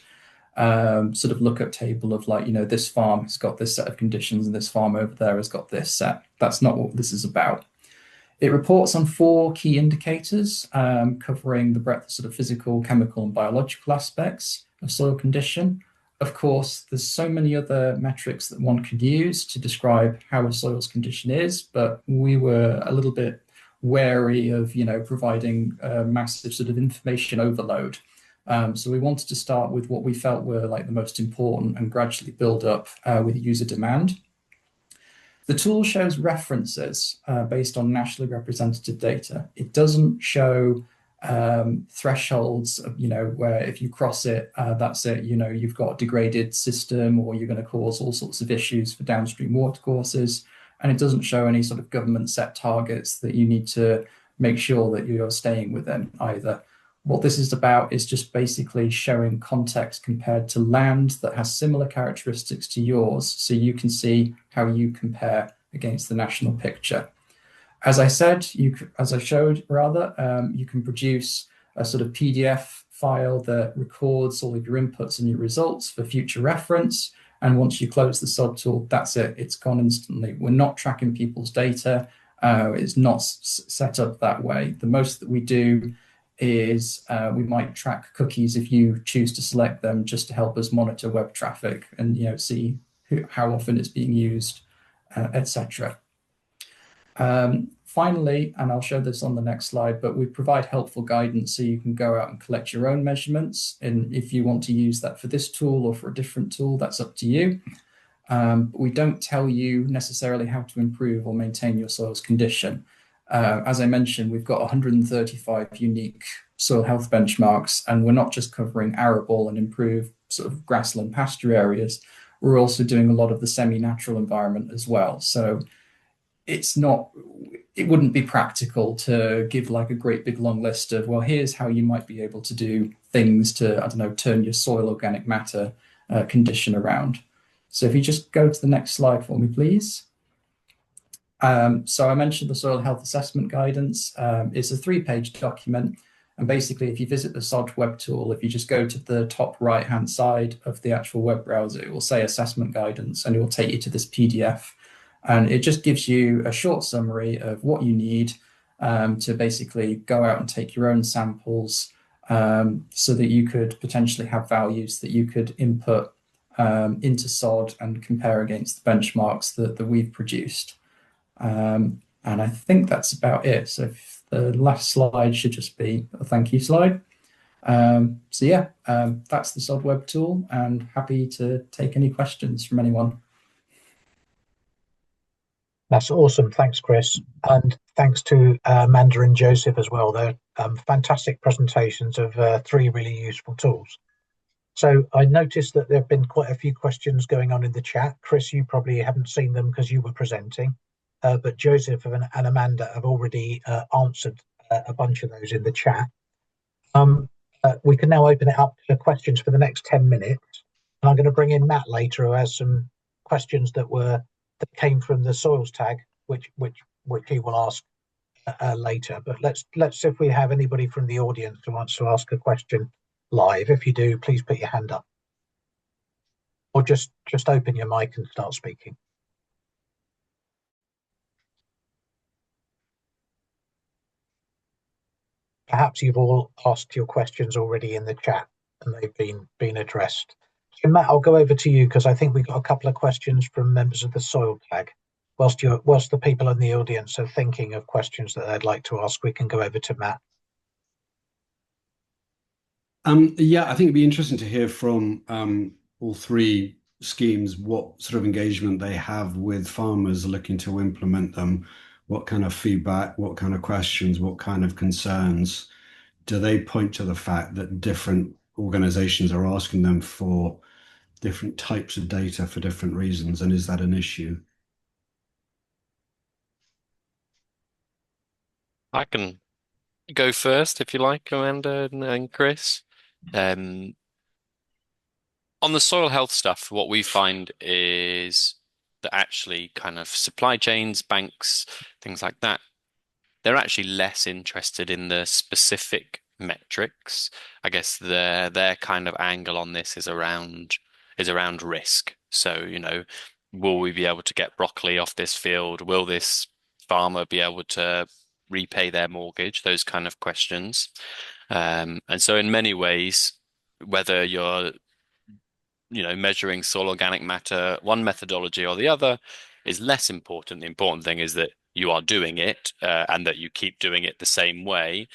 sort of lookup table of like, this farm has got this set of conditions and this farm over there has got this set. That's not what this is about. It reports on 4 key indicators covering the breadth of sort of physical, chemical, and biological aspects of soil condition. Of course, there's so many other metrics that one could use to describe how a soil's condition is, but we were a little bit wary of, providing massive sort of information overload. So we wanted to start with what we felt were like the most important and gradually build up with user demand. The tool shows references based on nationally representative data. It doesn't show thresholds, where if you cross it, that's it, you've got a degraded system or you're going to cause all sorts of issues for downstream watercourses. And it doesn't show any sort of government set targets that you need to make sure that you're staying within either. What this is about is just basically showing context compared to land that has similar characteristics to yours, so you can see how you compare against the national picture. As I said, as I showed rather, you can produce a sort of PDF file that records all of your inputs and your results for future reference. And once you close the sod tool, that's it. It's gone instantly. We're not tracking people's data. It's not set up that way. The most that we do is we might track cookies if you choose to select them, just to help us monitor web traffic and see how often it's being used, etc. Finally, and I'll show this on the next slide, but we provide helpful guidance so you can go out and collect your own measurements. And if you want to use that for this tool or for a different tool, that's up to you. But we don't tell you necessarily how to improve or maintain your soil's condition. As I mentioned, we've got 135 unique soil health benchmarks, and we're not just covering arable and improved sort of grassland pasture areas. We're also doing a lot of the semi-natural environment as well. So it wouldn't be practical to give like a great big long list of, well, here's how you might be able to do things to, I don't know, turn your soil organic matter condition around. So if you just go to the next slide for me, please. So I mentioned the soil health assessment guidance. It's a 3-page document. And basically, if you visit the SOD web tool, if you just go to the top right-hand side of the actual web browser, it will say assessment guidance, and it will take you to this PDF. And it just gives you a short summary of what you need to basically go out and take your own samples so that you could potentially have values that you could input into SOD and compare against the benchmarks that we've produced. And I think that's about it. So if the last slide should just be a thank you slide. So yeah, that's the SOD web tool, and happy to take any questions from anyone.
That's awesome. Thanks, Chris. And thanks to Amanda and Joseph as well. They're fantastic presentations of 3 really useful tools. So I noticed that there have been quite a few questions going on in the chat. Chris, you probably haven't seen them because you were presenting, but Joseph and Amanda have already answered a bunch of those in the chat. We can now open it up to questions for the next 10 minutes. And I'm going to bring in Matt later, who has some questions that came from the soils tag, which he will ask later. But let's see if we have anybody from the audience who wants to ask a question live. If you do, please put your hand up, or just open your mic and start speaking. Perhaps you've all asked your questions already in the chat and they've been addressed. So Matt, I'll go over to you because I think we've got a couple of questions from members of the soil tag. Whilst the people in the audience are thinking of questions that they'd like to ask, we can go over to Matt.
Yeah, I think it'd be interesting to hear from all 3 schemes what sort of engagement they have with farmers looking to implement them. What kind of feedback, what kind of questions, what kind of concerns do they point to the fact that different organizations are asking them for different types of data for different reasons, and is that an issue?
I can go first if you like, Amanda and Chris. On the soil health stuff, what we find is that actually kind of supply chains, banks, things like that, they're actually less interested in the specific metrics. I guess their kind of angle on this is around risk. So, will we be able to get broccoli off this field? Will this farmer be able to repay their mortgage? Those kind of questions. And so in many ways, whether you're measuring soil organic matter, one methodology or the other is less important. The important thing is that you are doing it, and that you keep doing it the same way,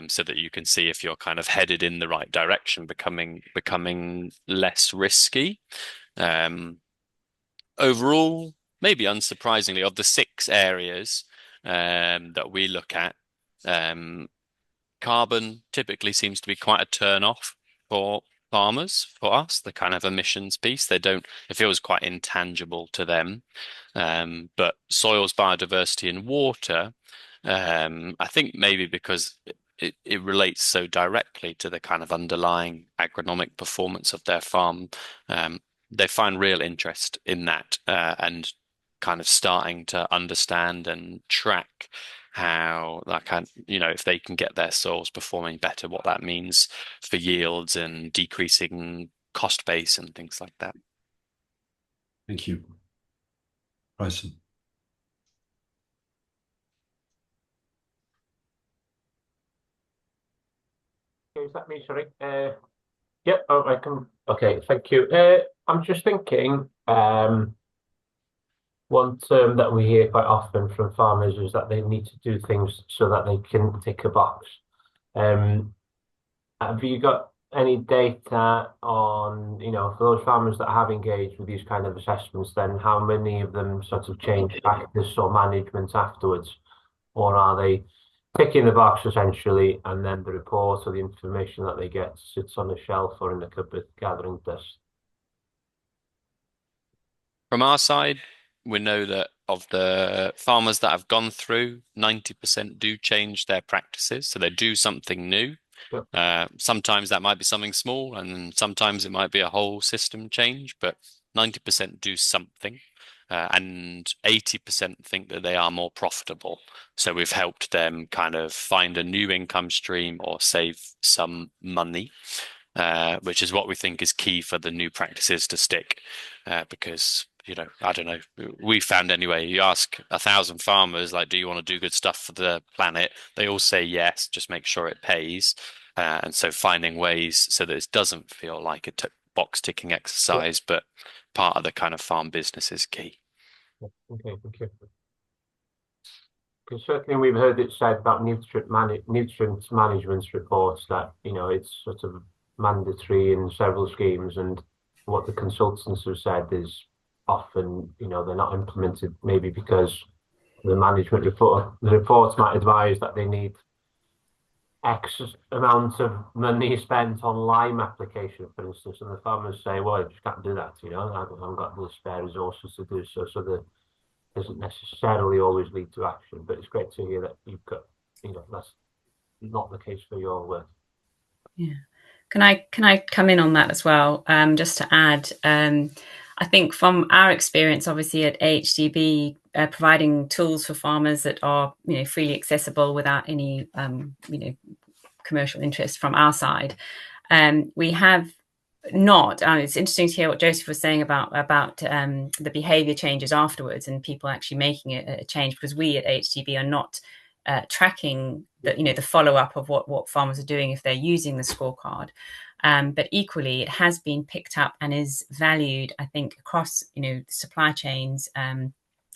so that you can see if you're kind of headed in the right direction, becoming less risky. Overall, maybe unsurprisingly, of the 6 areas that we look at, carbon typically seems to be quite a turn off for farmers, for us, the kind of emissions piece. It feels quite intangible to them. But soils, biodiversity, and water, I think maybe because it relates so directly to the kind of underlying agronomic performance of their farm, they find real interest in that, and kind of starting to understand and track how that if they can get their soils performing better, what that means for yields and decreasing cost base and things like that.
Thank you. Bryson.
Is that me? Sorry. Yep. Oh, I can. Okay. Thank you. I'm just thinking. One term that we hear quite often from farmers is that they need to do things so that they can tick a box. Have you got any data on, for those farmers that have engaged with these kind of assessments, then how many of them sort of change practice or management afterwards? Or are they ticking the box essentially, and then the report or the information that they get sits on the shelf or in the cupboard gathering dust?
From our side, we know that of the farmers that have gone through, 90% do change their practices. So they do something new.
Yep.
Sometimes that might be something small, and sometimes it might be a whole system change, but 90% do something. And 80% think that they are more profitable. So we've helped them kind of find a new income stream or save some money, which is what we think is key for the new practices to stick. Because, I don't know, we found anyway, you ask 1,000 farmers, like, do you want to do good stuff for the planet? They all say yes, just make sure it pays. And so finding ways so that it doesn't feel like a box ticking exercise, but part of the kind of farm business is key.
Okay, thank you. Because certainly we've heard it said about nutrient management reports that it's sort of mandatory in several schemes, and what the consultants have said is often they're not implemented, maybe because the reports might advise that they need X amount of money spent on lime application, for instance, and the farmers say, well, I just can't do that, I haven't got the spare resources to do so. So that doesn't necessarily always lead to action, but it's great to hear that you've got, that's not the case for your work.
Yeah. Can I come in on that as well? Just to add, I think from our experience, obviously at AHDB, providing tools for farmers that are freely accessible without any commercial interest from our side, we have not. It's interesting to hear what Joseph was saying about the behaviour changes afterwards and people actually making a change, because we at AHDB are not tracking the follow up of what farmers are doing if they're using the scorecard. But equally, it has been picked up and is valued, I think, across supply chains.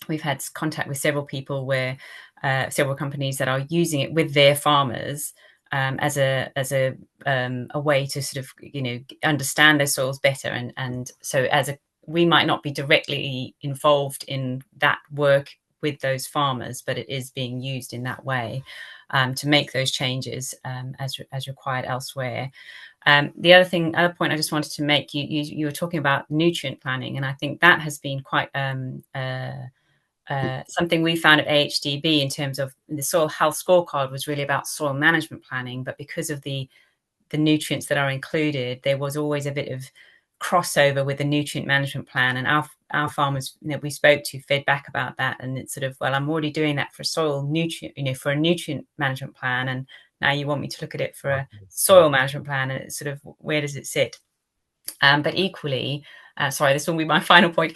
We've had contact with several people several companies that are using it with their farmers as a way to sort of understand their soils better, and so we might not be directly involved in that work with those farmers, but it is being used in that way to make those changes as required elsewhere. The other point I just wanted to make, you were talking about nutrient planning, and I think that has been quite something we found at AHDB in terms of the soil health scorecard was really about soil management planning, but because of the nutrients that are included, there was always a bit of crossover with the nutrient management plan, and our farmers we spoke to fed back about that, and it's sort of, well, I'm already doing that for soil nutrient, for a nutrient management plan, and now you want me to look at it for a soil management plan, and it's sort of, where does it sit? But equally, sorry, this will be my final point,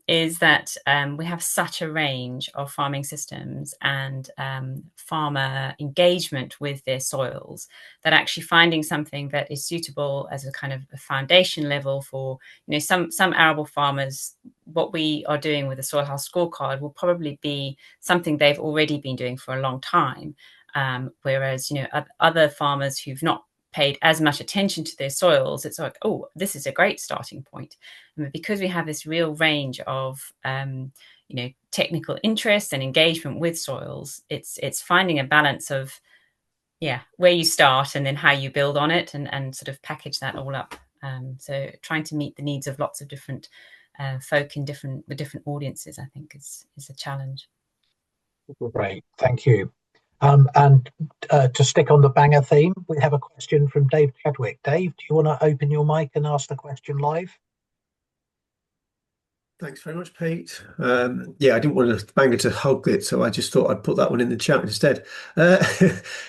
is that we have such a range of farming systems and farmer engagement with their soils, that actually finding something that is suitable as a kind of a foundation level for, some arable farmers, what we are doing with the soil health scorecard will probably be something they've already been doing for a long time. Whereas, other farmers who've not paid as much attention to their soils, it's like, oh, this is a great starting point. And because we have this real range of technical interest and engagement with soils, it's finding a balance of where you start and then how you build on it, and sort of package that all up. So trying to meet the needs of lots of different folk in different audiences, I think, is a challenge.
Great, thank you. And to stick on the banger theme, we have a question from Dave Chadwick. Dave, do you want to open your mic and ask the question live?
Thanks very much, Pete. Yeah, I didn't want to banger to hog it, so I just thought I'd put that one in the chat instead.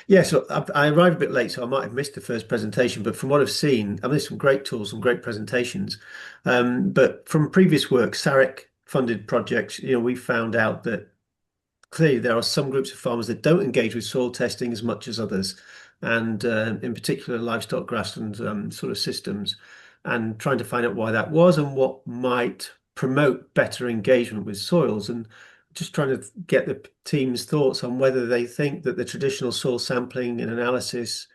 Yeah, so I arrived a bit late, so I might have missed the first presentation, but from what I've seen, there's some great tools, some great presentations. But from previous work, SARIC funded projects, we found out that clearly there are some groups of farmers that don't engage with soil testing as much as others, and in particular livestock grassland sort of systems, and trying to find out why that was and what might promote better engagement with soils, and just trying to get the team's thoughts on whether they think that the traditional soil sampling and analysis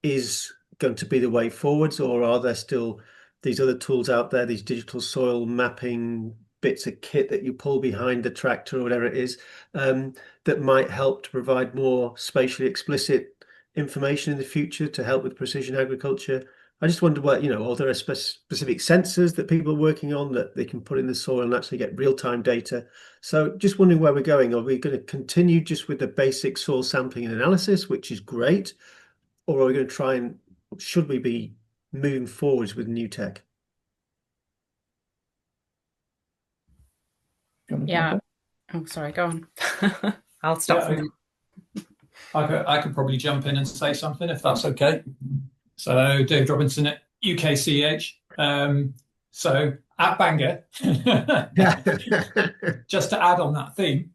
is going to be the way forwards, or are there still these other tools out there, these digital soil mapping bits of kit that you pull behind the tractor or whatever it is, that might help to provide more spatially explicit information in the future to help with precision agriculture. I just wonder what, are there specific sensors that people are working on that they can put in the soil and actually get real-time data? So just wondering where we're going. Are we going to continue just with the basic soil sampling and analysis, which is great, or are we going to should we be moving forwards with new tech?
Yeah. Oh, sorry, go on. I'll stop.
I could probably jump in and say something if that's okay. So Dave Robinson at UKCH. So at Bangor, just to add on that theme.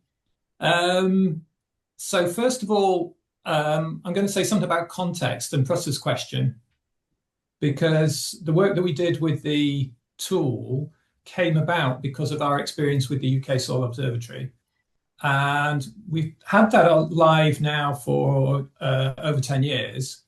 So first of all, I'm going to say something about context and Prus's question, because the work that we did with the tool came about because of our experience with the UK Soil Observatory. And we've had that live now for over 10 years.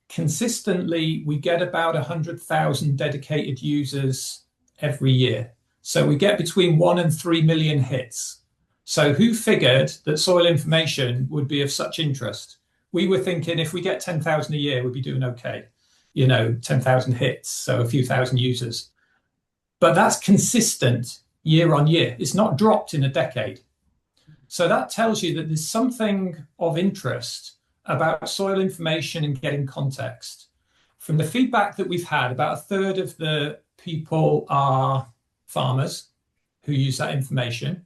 Consistently, we get about 100,000 dedicated users every year. So we get between 1 and 3 million hits. So who figured that soil information would be of such interest? We were thinking if we get 10,000 a year, we'd be doing okay. 10,000 hits, so a few thousand users. But that's consistent year on year. It's not dropped in a decade. So that tells you that there's something of interest about soil information and getting context. From the feedback that we've had, about a third of the people are farmers who use that information.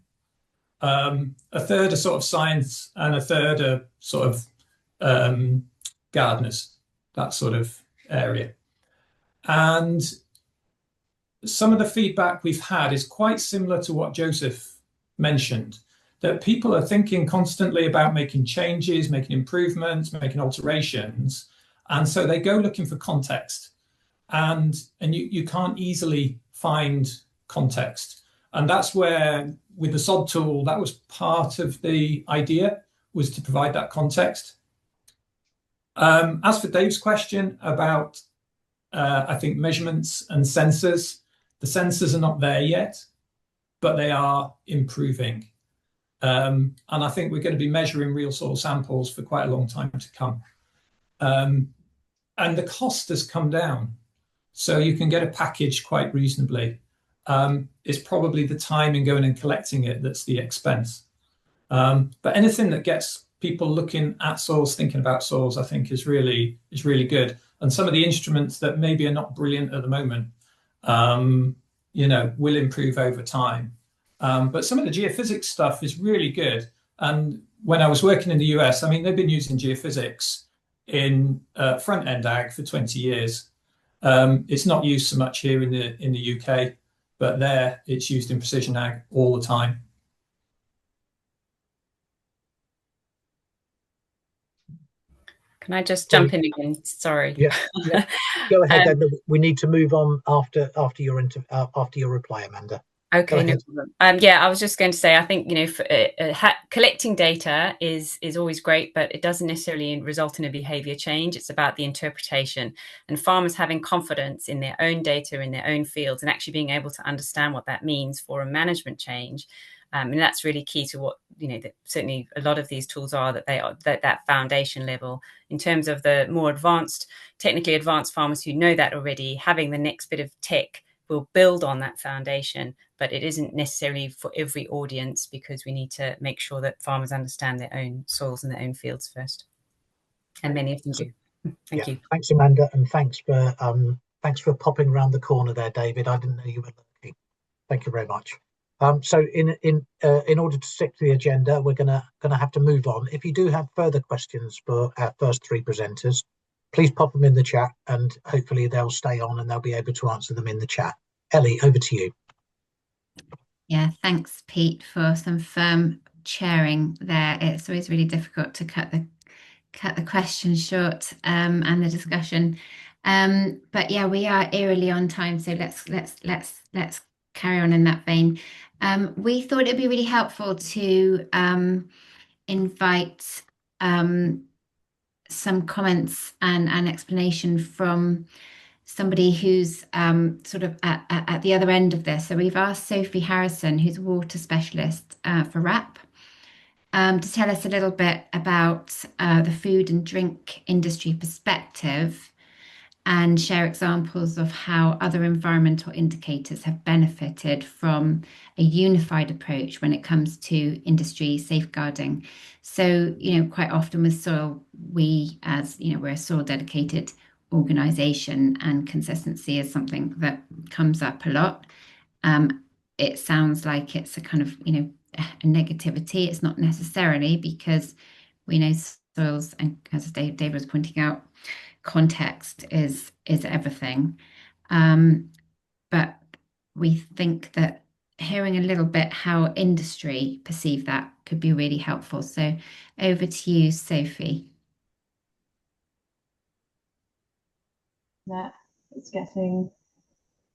A third are sort of science, and a third are sort of gardeners, that sort of area. And some of the feedback we've had is quite similar to what Joseph mentioned, that people are thinking constantly about making changes, making improvements, making alterations. And so they go looking for context. And you can't easily find context. And that's where, with the SOD tool, that was part of the idea, was to provide that context. As for Dave's question about, I think, measurements and sensors, the sensors are not there yet, but they are improving. And I think we're going to be measuring real soil samples for quite a long time to come. And the cost has come down. So you can get a package quite reasonably. It's probably the time in going and collecting it that's the expense. But anything that gets people looking at soils, thinking about soils, I think is really good. And some of the instruments that maybe are not brilliant at the moment, will improve over time. But some of the geophysics stuff is really good. And when I was working in the US, they've been using geophysics in front-end ag for 20 years. It's not used so much here in the UK, but there it's used in precision ag all the time.
Can I just jump in again? Sorry.
Yeah. Go ahead. Then we need to move on after your reply, Amanda.
Okay, no problem. Yeah, I was just going to say, I think, you know, collecting data is always great, but it doesn't necessarily result in a behavior change. It's about the interpretation and farmers having confidence in their own data, in their own fields, and actually being able to understand what that means for a management change. And that's really key to what, you know, that certainly a lot of these tools are, that they are that foundation level. In terms of the more advanced, technically advanced farmers who know that already, having the next bit of tech will build on that foundation, but it isn't necessarily for every audience, because we need to make sure that farmers understand their own soils and their own fields first. And many of them do. Thank you.
Thanks, Amanda, and thanks for popping around the corner there, David. I didn't know you were looking. Thank you very much. So in order to stick to the agenda, we're gonna have to move on. If you do have further questions for our first three presenters, please pop them in the chat, and hopefully they'll stay on and they'll be able to answer them in the chat. Ellie, over to you.
Yeah, thanks, Pete, for some firm chairing there. It's always really difficult to cut the questions short and the discussion. But yeah, we are eerily on time, so let's carry on in that vein. We thought it'd be really helpful to invite some comments and explanation from somebody who's sort of at the other end of this. So we've asked Sophie Harrison, who's a water specialist for RAP, to tell us a little bit about the food and drink industry perspective, and share examples of how other environmental indicators have benefited from a unified approach when it comes to industry safeguarding. So, you know, quite often with soil, we, as you know, we're a soil dedicated organization, and consistency is something that comes up a lot. It sounds like it's a kind of, you know, a negativity. It's not necessarily, because we know soils, and as Dave was pointing out, context is everything. But we think that hearing a little bit how industry perceive that could be really helpful. So over to you, Sophie.
Yeah, it's getting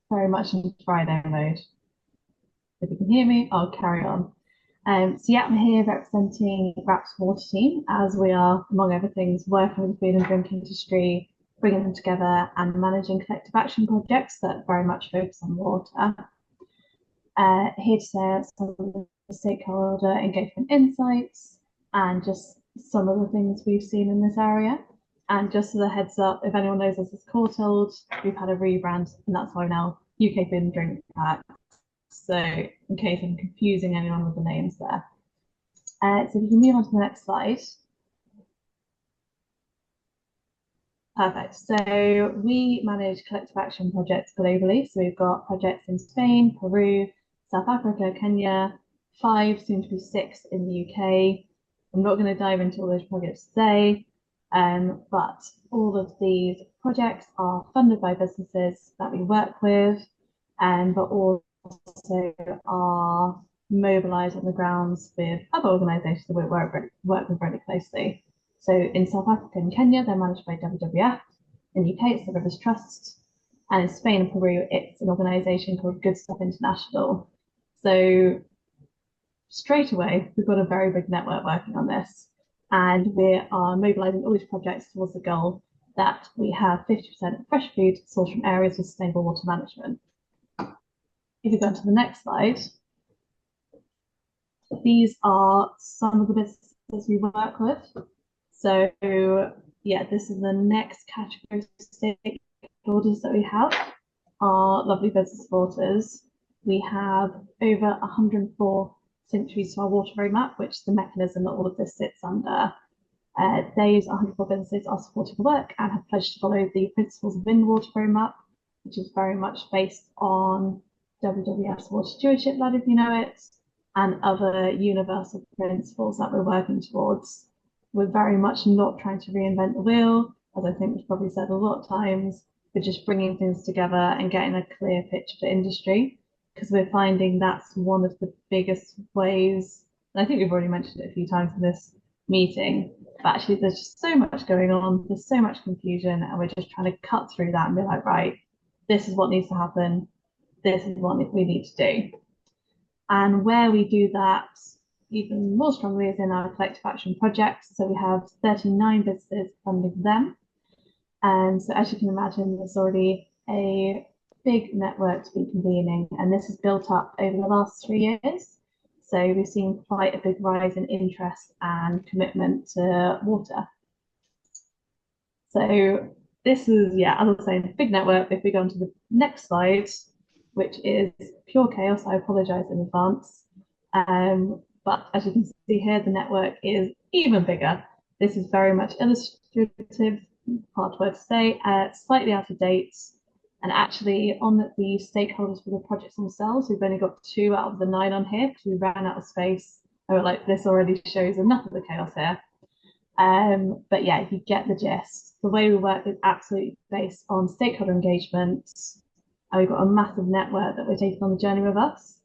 very much into Friday mode. If you can hear me, I'll carry on. So yeah, I'm here representing RAP's water team, as we are, among other things, working with the food and drink industry, bringing them together and managing collective action projects that very much focus on water. Here to share some of the stakeholder engagement insights and just some of the things we've seen in this area. And just as a heads up, if anyone knows us as Courtauld, we've had a rebrand, and that's why now UK Food and Drink Pack. So in case I'm confusing anyone with the names there. So if you can move on to the next slide. Perfect. So we manage collective action projects globally. So we've got projects in Spain, Peru, South Africa, Kenya, 5, soon to be 6 in the UK. I'm not going to dive into all those projects today, but all of these projects are funded by businesses that we work with, but also are mobilised on the grounds with other organisations that we work with very closely. So in South Africa and Kenya, they're managed by WWF. In the UK, it's the Rivers Trust. And in Spain and Peru, it's an organisation called Good Stuff International. So straight away, we've got a very big network working on this. And we are mobilising all these projects towards the goal that we have 50% of fresh food sourced from areas with sustainable water management. If you go on to the next slide, these are some of the businesses we work with. So yeah, this is the next category of stakeholders that we have, our lovely business supporters. We have over 104 signatories to our water roadmap, which is the mechanism that all of this sits under. Those 104 businesses are supporting the work and have pledged to follow the principles within the water roadmap, which is very much based on WWF's water stewardship ladder, if you know it, and other universal principles that we're working towards. We're very much not trying to reinvent the wheel, as I think we've probably said a lot of times. for just bringing things together and getting a clear picture for industry, because we're finding that's one of the biggest ways, and I think we've already mentioned it a few times in this meeting, but actually there's just so much going on, there's so much confusion, and we're just trying to cut through that and be like, right, this is what needs to happen, this is what we need to do. And where we do that even more strongly is in our collective action projects. So we have 39 businesses funding them. And so as you can imagine, there's already a big network to be convening, and this has built up over the last 3 years. So we've seen quite a big rise in interest and commitment to water. So this is, yeah, as I was saying, big network. If we go on to the next slide, which is pure chaos, I apologize in advance. But as you can see here, the network is even bigger. This is very much illustrative, hard word to say, slightly out of date. And actually on the stakeholders for the projects themselves, we've only got 2 out of the 9 on here because we ran out of space. I was like, this already shows enough of the chaos here. But yeah, you get the gist. The way we work is absolutely based on stakeholder engagement. And we've got a massive network that we're taking on the journey with us.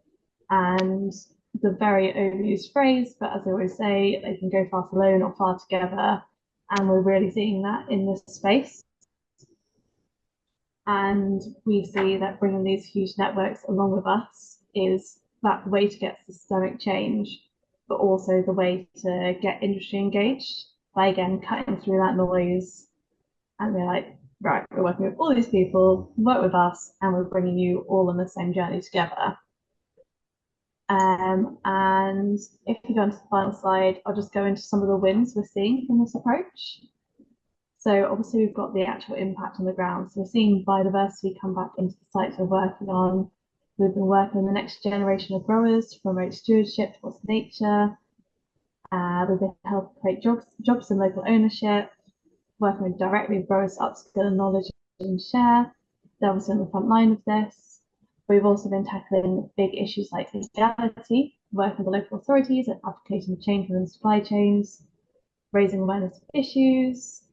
And the very overused phrase, but as I always say, they can go fast alone or far together. And we're really seeing that in this space. And we see that bringing these huge networks along with us is that way to get systemic change, but also the way to get industry engaged by, again, cutting through that noise. And we're like, right, we're working with all these people, work with us, and we're bringing you all on the same journey together. And if you go on to the final slide, I'll just go into some of the wins we're seeing from this approach. So obviously we've got the actual impact on the ground. So we're seeing biodiversity come back into the sites we're working on. We've been working on the next generation of growers to promote stewardship towards nature. We've been helping create jobs and local ownership, working directly with growers to upskill knowledge and share. They're obviously on the front line of this. We've also been tackling big issues like legality, working with the local authorities and advocating change within supply chains, raising awareness of issues,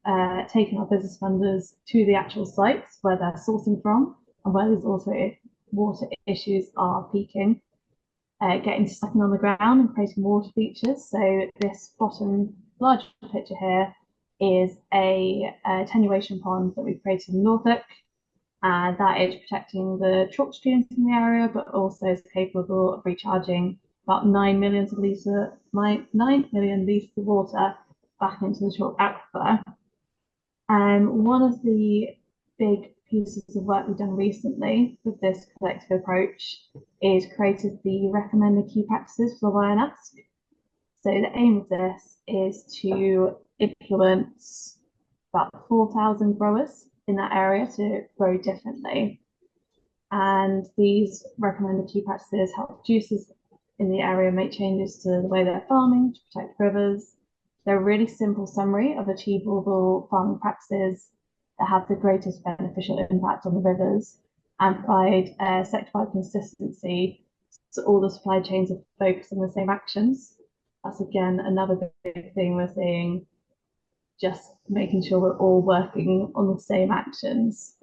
taking our business funders to the actual sites where they're sourcing from and where there's also water issues are peaking, getting stuck on the ground and creating water features. So this bottom large picture here is a attenuation pond that we've created in Norfolk. That is protecting the chalk streams in the area, but also is capable of recharging about 9 million litres of water back into the chalk aquifer. One of the big pieces of work we've done recently with this collective approach is created the recommended key practices for the YNS. So the aim of this is to influence about 4,000 growers in that area to grow differently. And these recommended key practices help producers in the area make changes to the way they're farming to protect rivers. They're a really simple summary of achievable farming practices that have the greatest beneficial impact on the rivers and provide sector-wide consistency so all the supply chains are focused on the same actions. That's again another big thing we're seeing, just making sure we're all working on the same actions.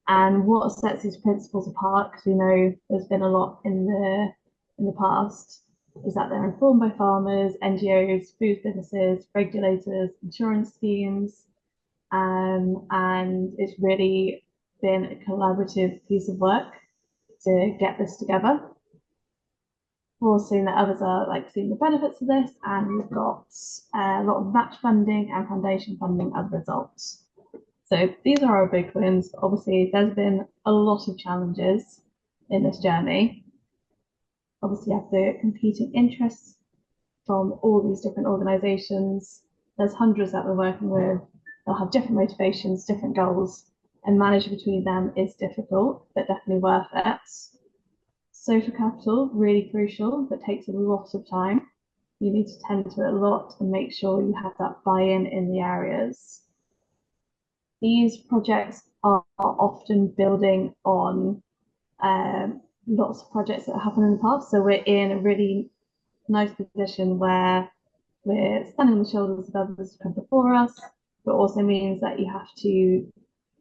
And what sets these principles apart, because we know there's been a lot in the past, is that they're informed by farmers, NGOs, food businesses, regulators, insurance schemes, and it's really been a collaborative piece of work to get this together. We're also seeing that others are seeing the benefits of this, and we've got a lot of match funding and foundation funding as a result. So these are our big wins. Obviously, there's been a lot of challenges in this journey. Obviously, you have the competing interests from all these different organisations. There's hundreds that we're working with. They'll have different motivations, different goals, and managing between them is difficult, but definitely worth it. Social capital, really crucial, but takes a lot of time. You need to tend to it a lot and make sure you have that buy-in in the areas. These projects are often building on lots of projects that happened in the past. So we're in a really nice position where we're standing on the shoulders of others who come before us, but also means that you have to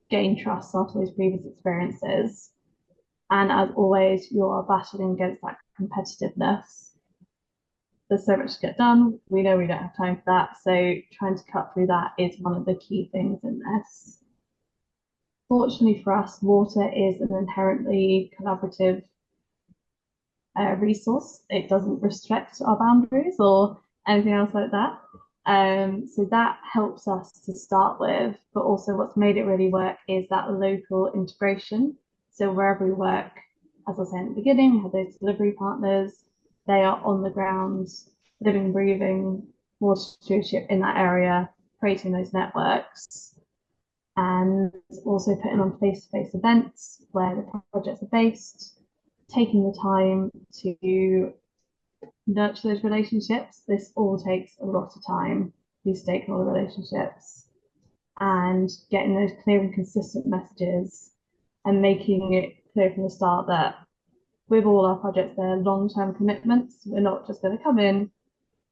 gain trust after those previous experiences. And as always, you are battling against that competitiveness. There's so much to get done. We know we don't have time for that. So trying to cut through that is one of the key things in this. Fortunately for us, water is an inherently collaborative resource. It doesn't restrict our boundaries or anything else like that. So that helps us to start with, but also what's made it really work is that local integration. So wherever we work, as I was saying at the beginning, we have those delivery partners. They are on the ground, living, breathing water stewardship in that area, creating those networks, and also putting on face-to-face events where the projects are based, taking the time to nurture those relationships. This all takes a lot of time, these stakeholder relationships, and getting those clear and consistent messages and making it clear from the start that with all our projects, they're long-term commitments. We're not just going to come in,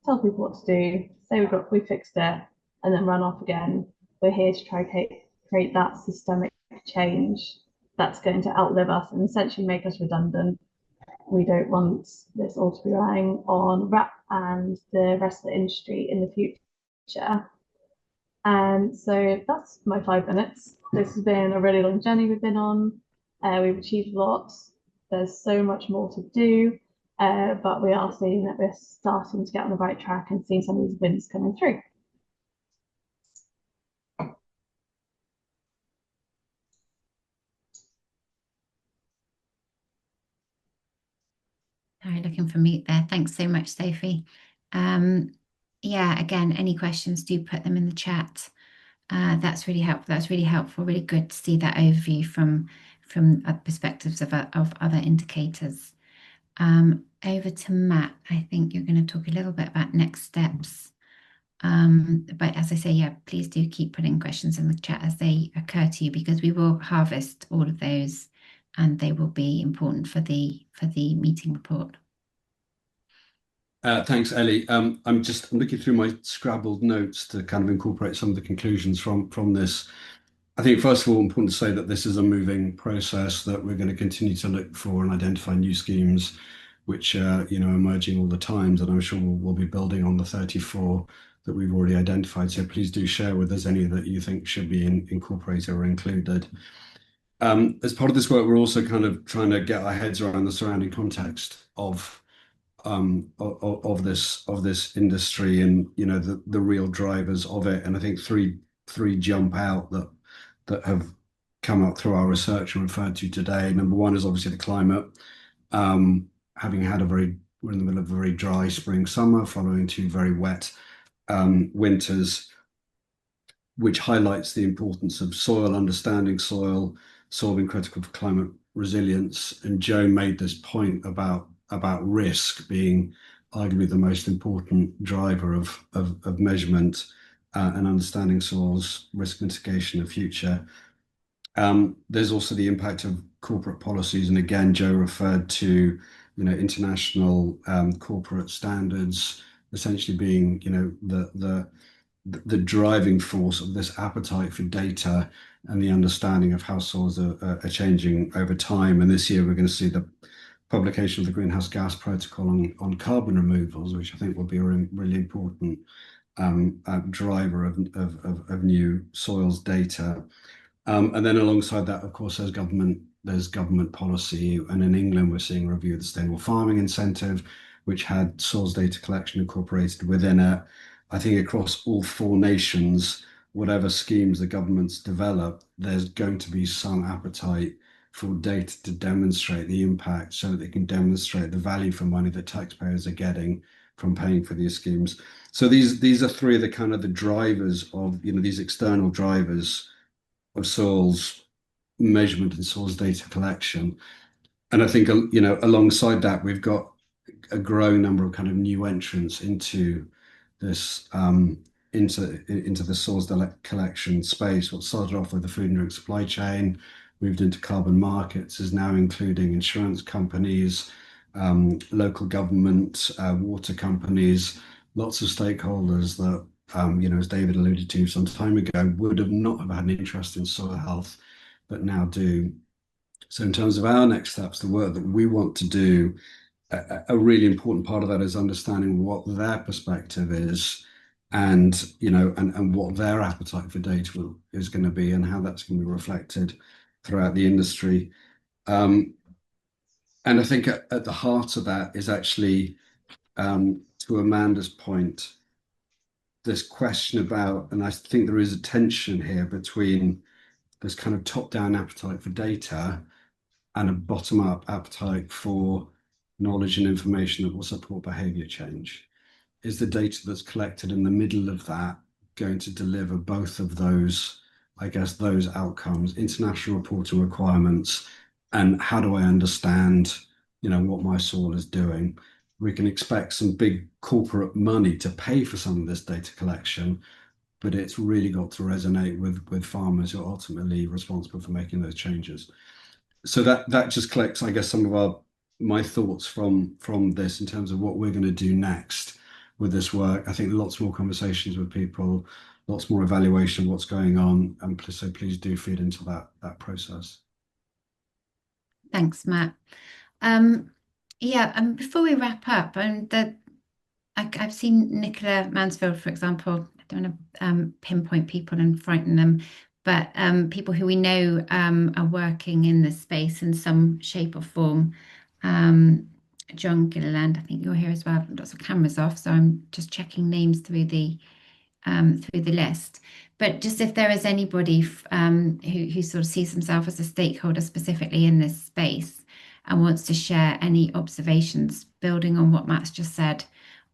tell people what to do, say we fixed it, and then run off again. We're here to try to create that systemic change that's going to outlive us and essentially make us redundant. We don't want this all to be relying on RAP and the rest of the industry in the future. So that's my 5 minutes. This has been a really long journey we've been on. We've achieved a lot. There's so much more to do, but we are seeing that we're starting to get on the right track and seeing some of these wins coming through.
Sorry, looking for mute there. Thanks so much, Sophie. Yeah, again, any questions, do put them in the chat. That's really helpful. That's really helpful. Really good to see that overview from perspectives of other indicators. Over to Matt. I think you're going to talk a little bit about next steps. But as I say, yeah, please do keep putting questions in the chat as they occur to you, because we will harvest all of those and they will be important for the meeting report.
Thanks, Ellie. I'm looking through my scrabbled notes to kind of incorporate some of the conclusions from this. I think first of all, important to say that this is a moving process, that we're going to continue to look for and identify new schemes which are emerging all the times, and I'm sure we'll be building on the 34 that we've already identified. So please do share with us any that you think should be incorporated or included. As part of this work, we're also kind of trying to get our heads around the surrounding context of this industry and the real drivers of it. And I think three jump out that have come up through our research and referred to today. Number one is obviously the climate. Having had we're in the middle of a very dry spring, summer, following 2 very wet winters, which highlights the importance of soil, understanding soil being critical for climate resilience. And Joe made this point about risk being arguably the most important driver of measurement and understanding soils, risk mitigation of future. There's also the impact of corporate policies, and again, Joe referred to international corporate standards essentially being the driving force of this appetite for data and the understanding of how soils are changing over time. And this year we're going to see the publication of the Greenhouse Gas Protocol on carbon removals, which I think will be a really important driver of new soils data. And then alongside that, of course, there's government policy. And in England, we're seeing a review of the Sustainable Farming Incentive, which had soils data collection incorporated within it. I think across all 4 nations, whatever schemes the governments develop, there's going to be some appetite for data to demonstrate the impact, so that they can demonstrate the value for money that taxpayers are getting from paying for these schemes. So these are 3 of the kind of the drivers of these external drivers of soils measurement and soils data collection. And I think alongside that, we've got a growing number of kind of new entrants into this into the soils data collection space. What started off with the food and drink supply chain, moved into carbon markets, is now including insurance companies, local government, water companies, lots of stakeholders that, as David alluded to some time ago, would have not have had an interest in soil health but now do. So in terms of our next steps, the work that we want to do, a really important part of that is understanding what their perspective is, and and what their appetite for data is going to be, and how that's going to be reflected throughout the industry. And I think at the heart of that is actually, to Amanda's point, this question about, and I think there is a tension here between this kind of top-down appetite for data and a bottom-up appetite for knowledge and information that will support behavior change. Is the data that's collected in the middle of that going to deliver both of those, I guess, those outcomes, international reporting requirements, and how do I understand, what my soil is doing? We can expect some big corporate money to pay for some of this data collection, but it's really got to resonate with farmers who are ultimately responsible for making those changes. So that just collects, I guess, some of my thoughts from this in terms of what we're going to do next with this work. I think lots more conversations with people, lots more evaluation of what's going on, and please do feed into that process.
Thanks, Matt. Before we wrap up, I've seen Nicola Mansfield, for example. I don't want to pinpoint people and frighten them, but people who we know are working in this space in some shape or form. John Gilliland, I think you're here as well. Lots of cameras off, so I'm just checking names through the list. But just if there is anybody who sort of sees himself as a stakeholder specifically in this space and wants to share any observations building on what Matt's just said,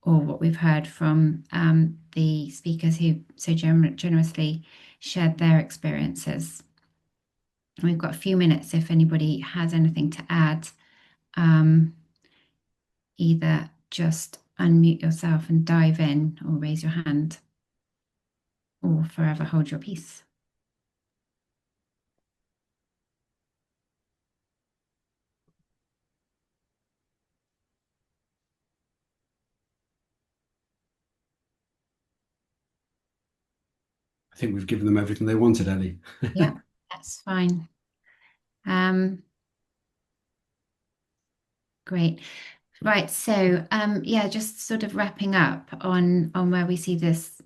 or what we've heard from the speakers who so generously shared their experiences. We've got a few minutes if anybody has anything to add. Either just unmute yourself and dive in, or raise your hand, or forever hold your peace.
I think we've given them everything they wanted, Ellie.
Yeah, that's fine. Great. Right, so just sort of wrapping up on where we see this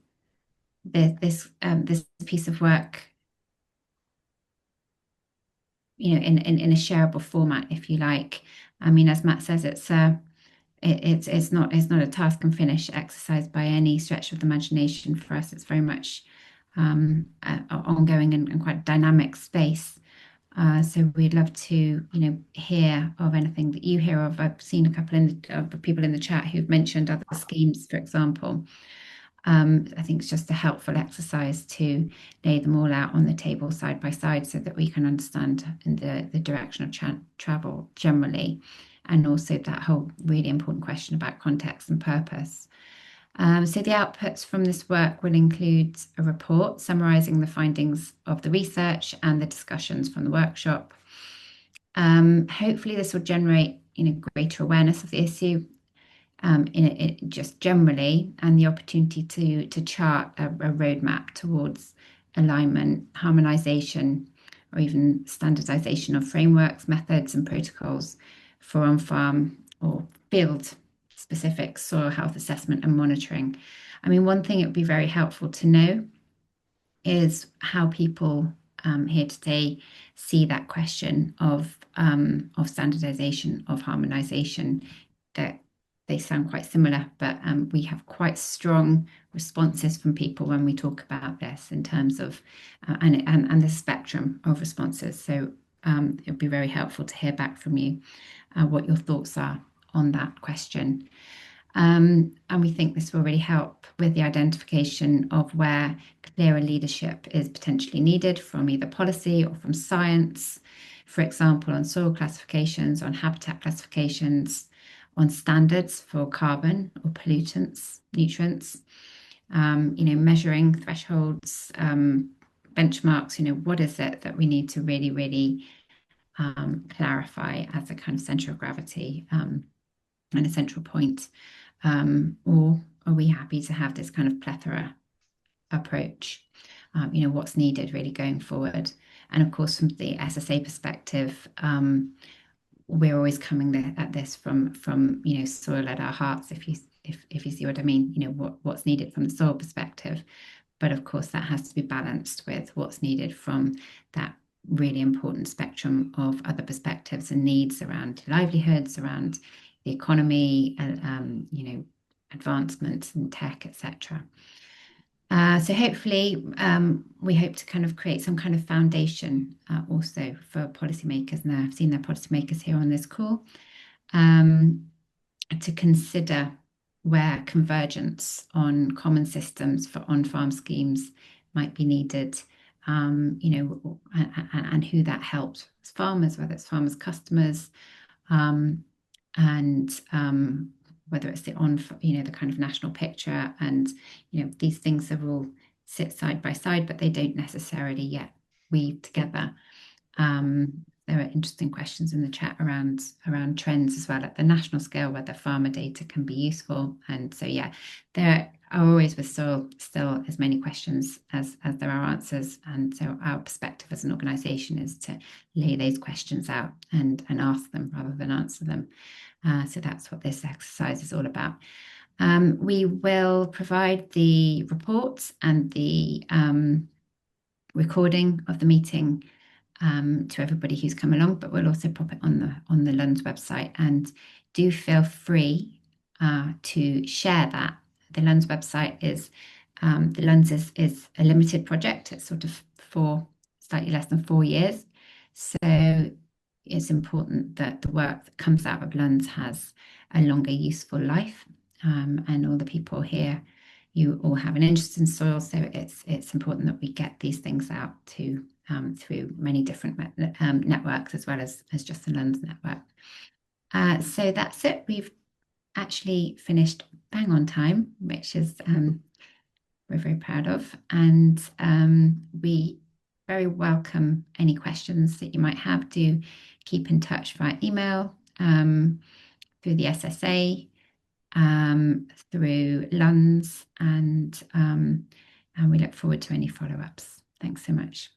piece of work, in a shareable format, if you like. I mean, as Matt says, it's not a task and finish exercise by any stretch of the imagination for us. It's very much ongoing and quite dynamic space. So we'd love to, hear of anything that you hear of. I've seen a couple of people in the chat who've mentioned other schemes, for example. I think it's just a helpful exercise to lay them all out on the table side by side so that we can understand in the direction of travel generally, and also that whole really important question about context and purpose. So the outputs from this work will include a report summarising the findings of the research and the discussions from the workshop. Hopefully this will generate greater awareness of the issue just generally, and the opportunity to chart a roadmap towards alignment, harmonisation, or even standardisation of frameworks, methods and protocols for on-farm or field-specific soil health assessment and monitoring. I mean, one thing it would be very helpful to know is how people here today see that question of standardisation, of harmonisation, that they sound quite similar, but we have quite strong responses from people when we talk about this in terms of and the spectrum of responses. So it would be very helpful to hear back from you what your thoughts are on that question. And we think this will really help with the identification of where clearer leadership is potentially needed from either policy or from science, for example, on soil classifications, on habitat classifications, on standards for carbon or pollutants, nutrients, measuring thresholds, benchmarks, what is it that we need to really, really clarify as a kind of centre of gravity and a central point, or are we happy to have this kind of plethora approach? What's needed really going forward, And of course, from the SSA perspective, we're always coming at this from soil at our hearts, if you see what I mean, what's needed from the soil perspective. But of course, that has to be balanced with what's needed from that really important spectrum of other perspectives and needs around livelihoods, around the economy, advancements in tech, etc. So hopefully, we hope to kind of create some kind of foundation also for policymakers, and I've seen their policymakers here on this call, to consider where convergence on common systems for on-farm schemes might be needed, and who that helps farmers, whether it's farmers' customers, and whether it's the kind of national picture, and these things are all sit side by side, but they don't necessarily yet weave together. There are interesting questions in the chat around trends as well at the national scale, whether farmer data can be useful. And so, yeah, there are always with soil still as many questions as there are answers. And so our perspective as an organisation is to lay those questions out and ask them rather than answer them. So that's what this exercise is all about. We will provide the reports and the recording of the meeting to everybody who's come along, but we'll also pop it on the Lunds website, and do feel free to share that. The Lunds website is the Lunds is a limited project. It's sort of for slightly less than 4 years, so it's important that the work that comes out of Lunds has a longer useful life, and all the people here, you all have an interest in soil, so it's important that we get these things out to through many different networks, as well as just the Lunds network. So that's it. We've actually finished bang on time, which is we're very proud of, and we very welcome any questions that you might have. Do keep in touch via email, through the SSA, through Lunds, and we look forward to any follow-ups. Thanks so much.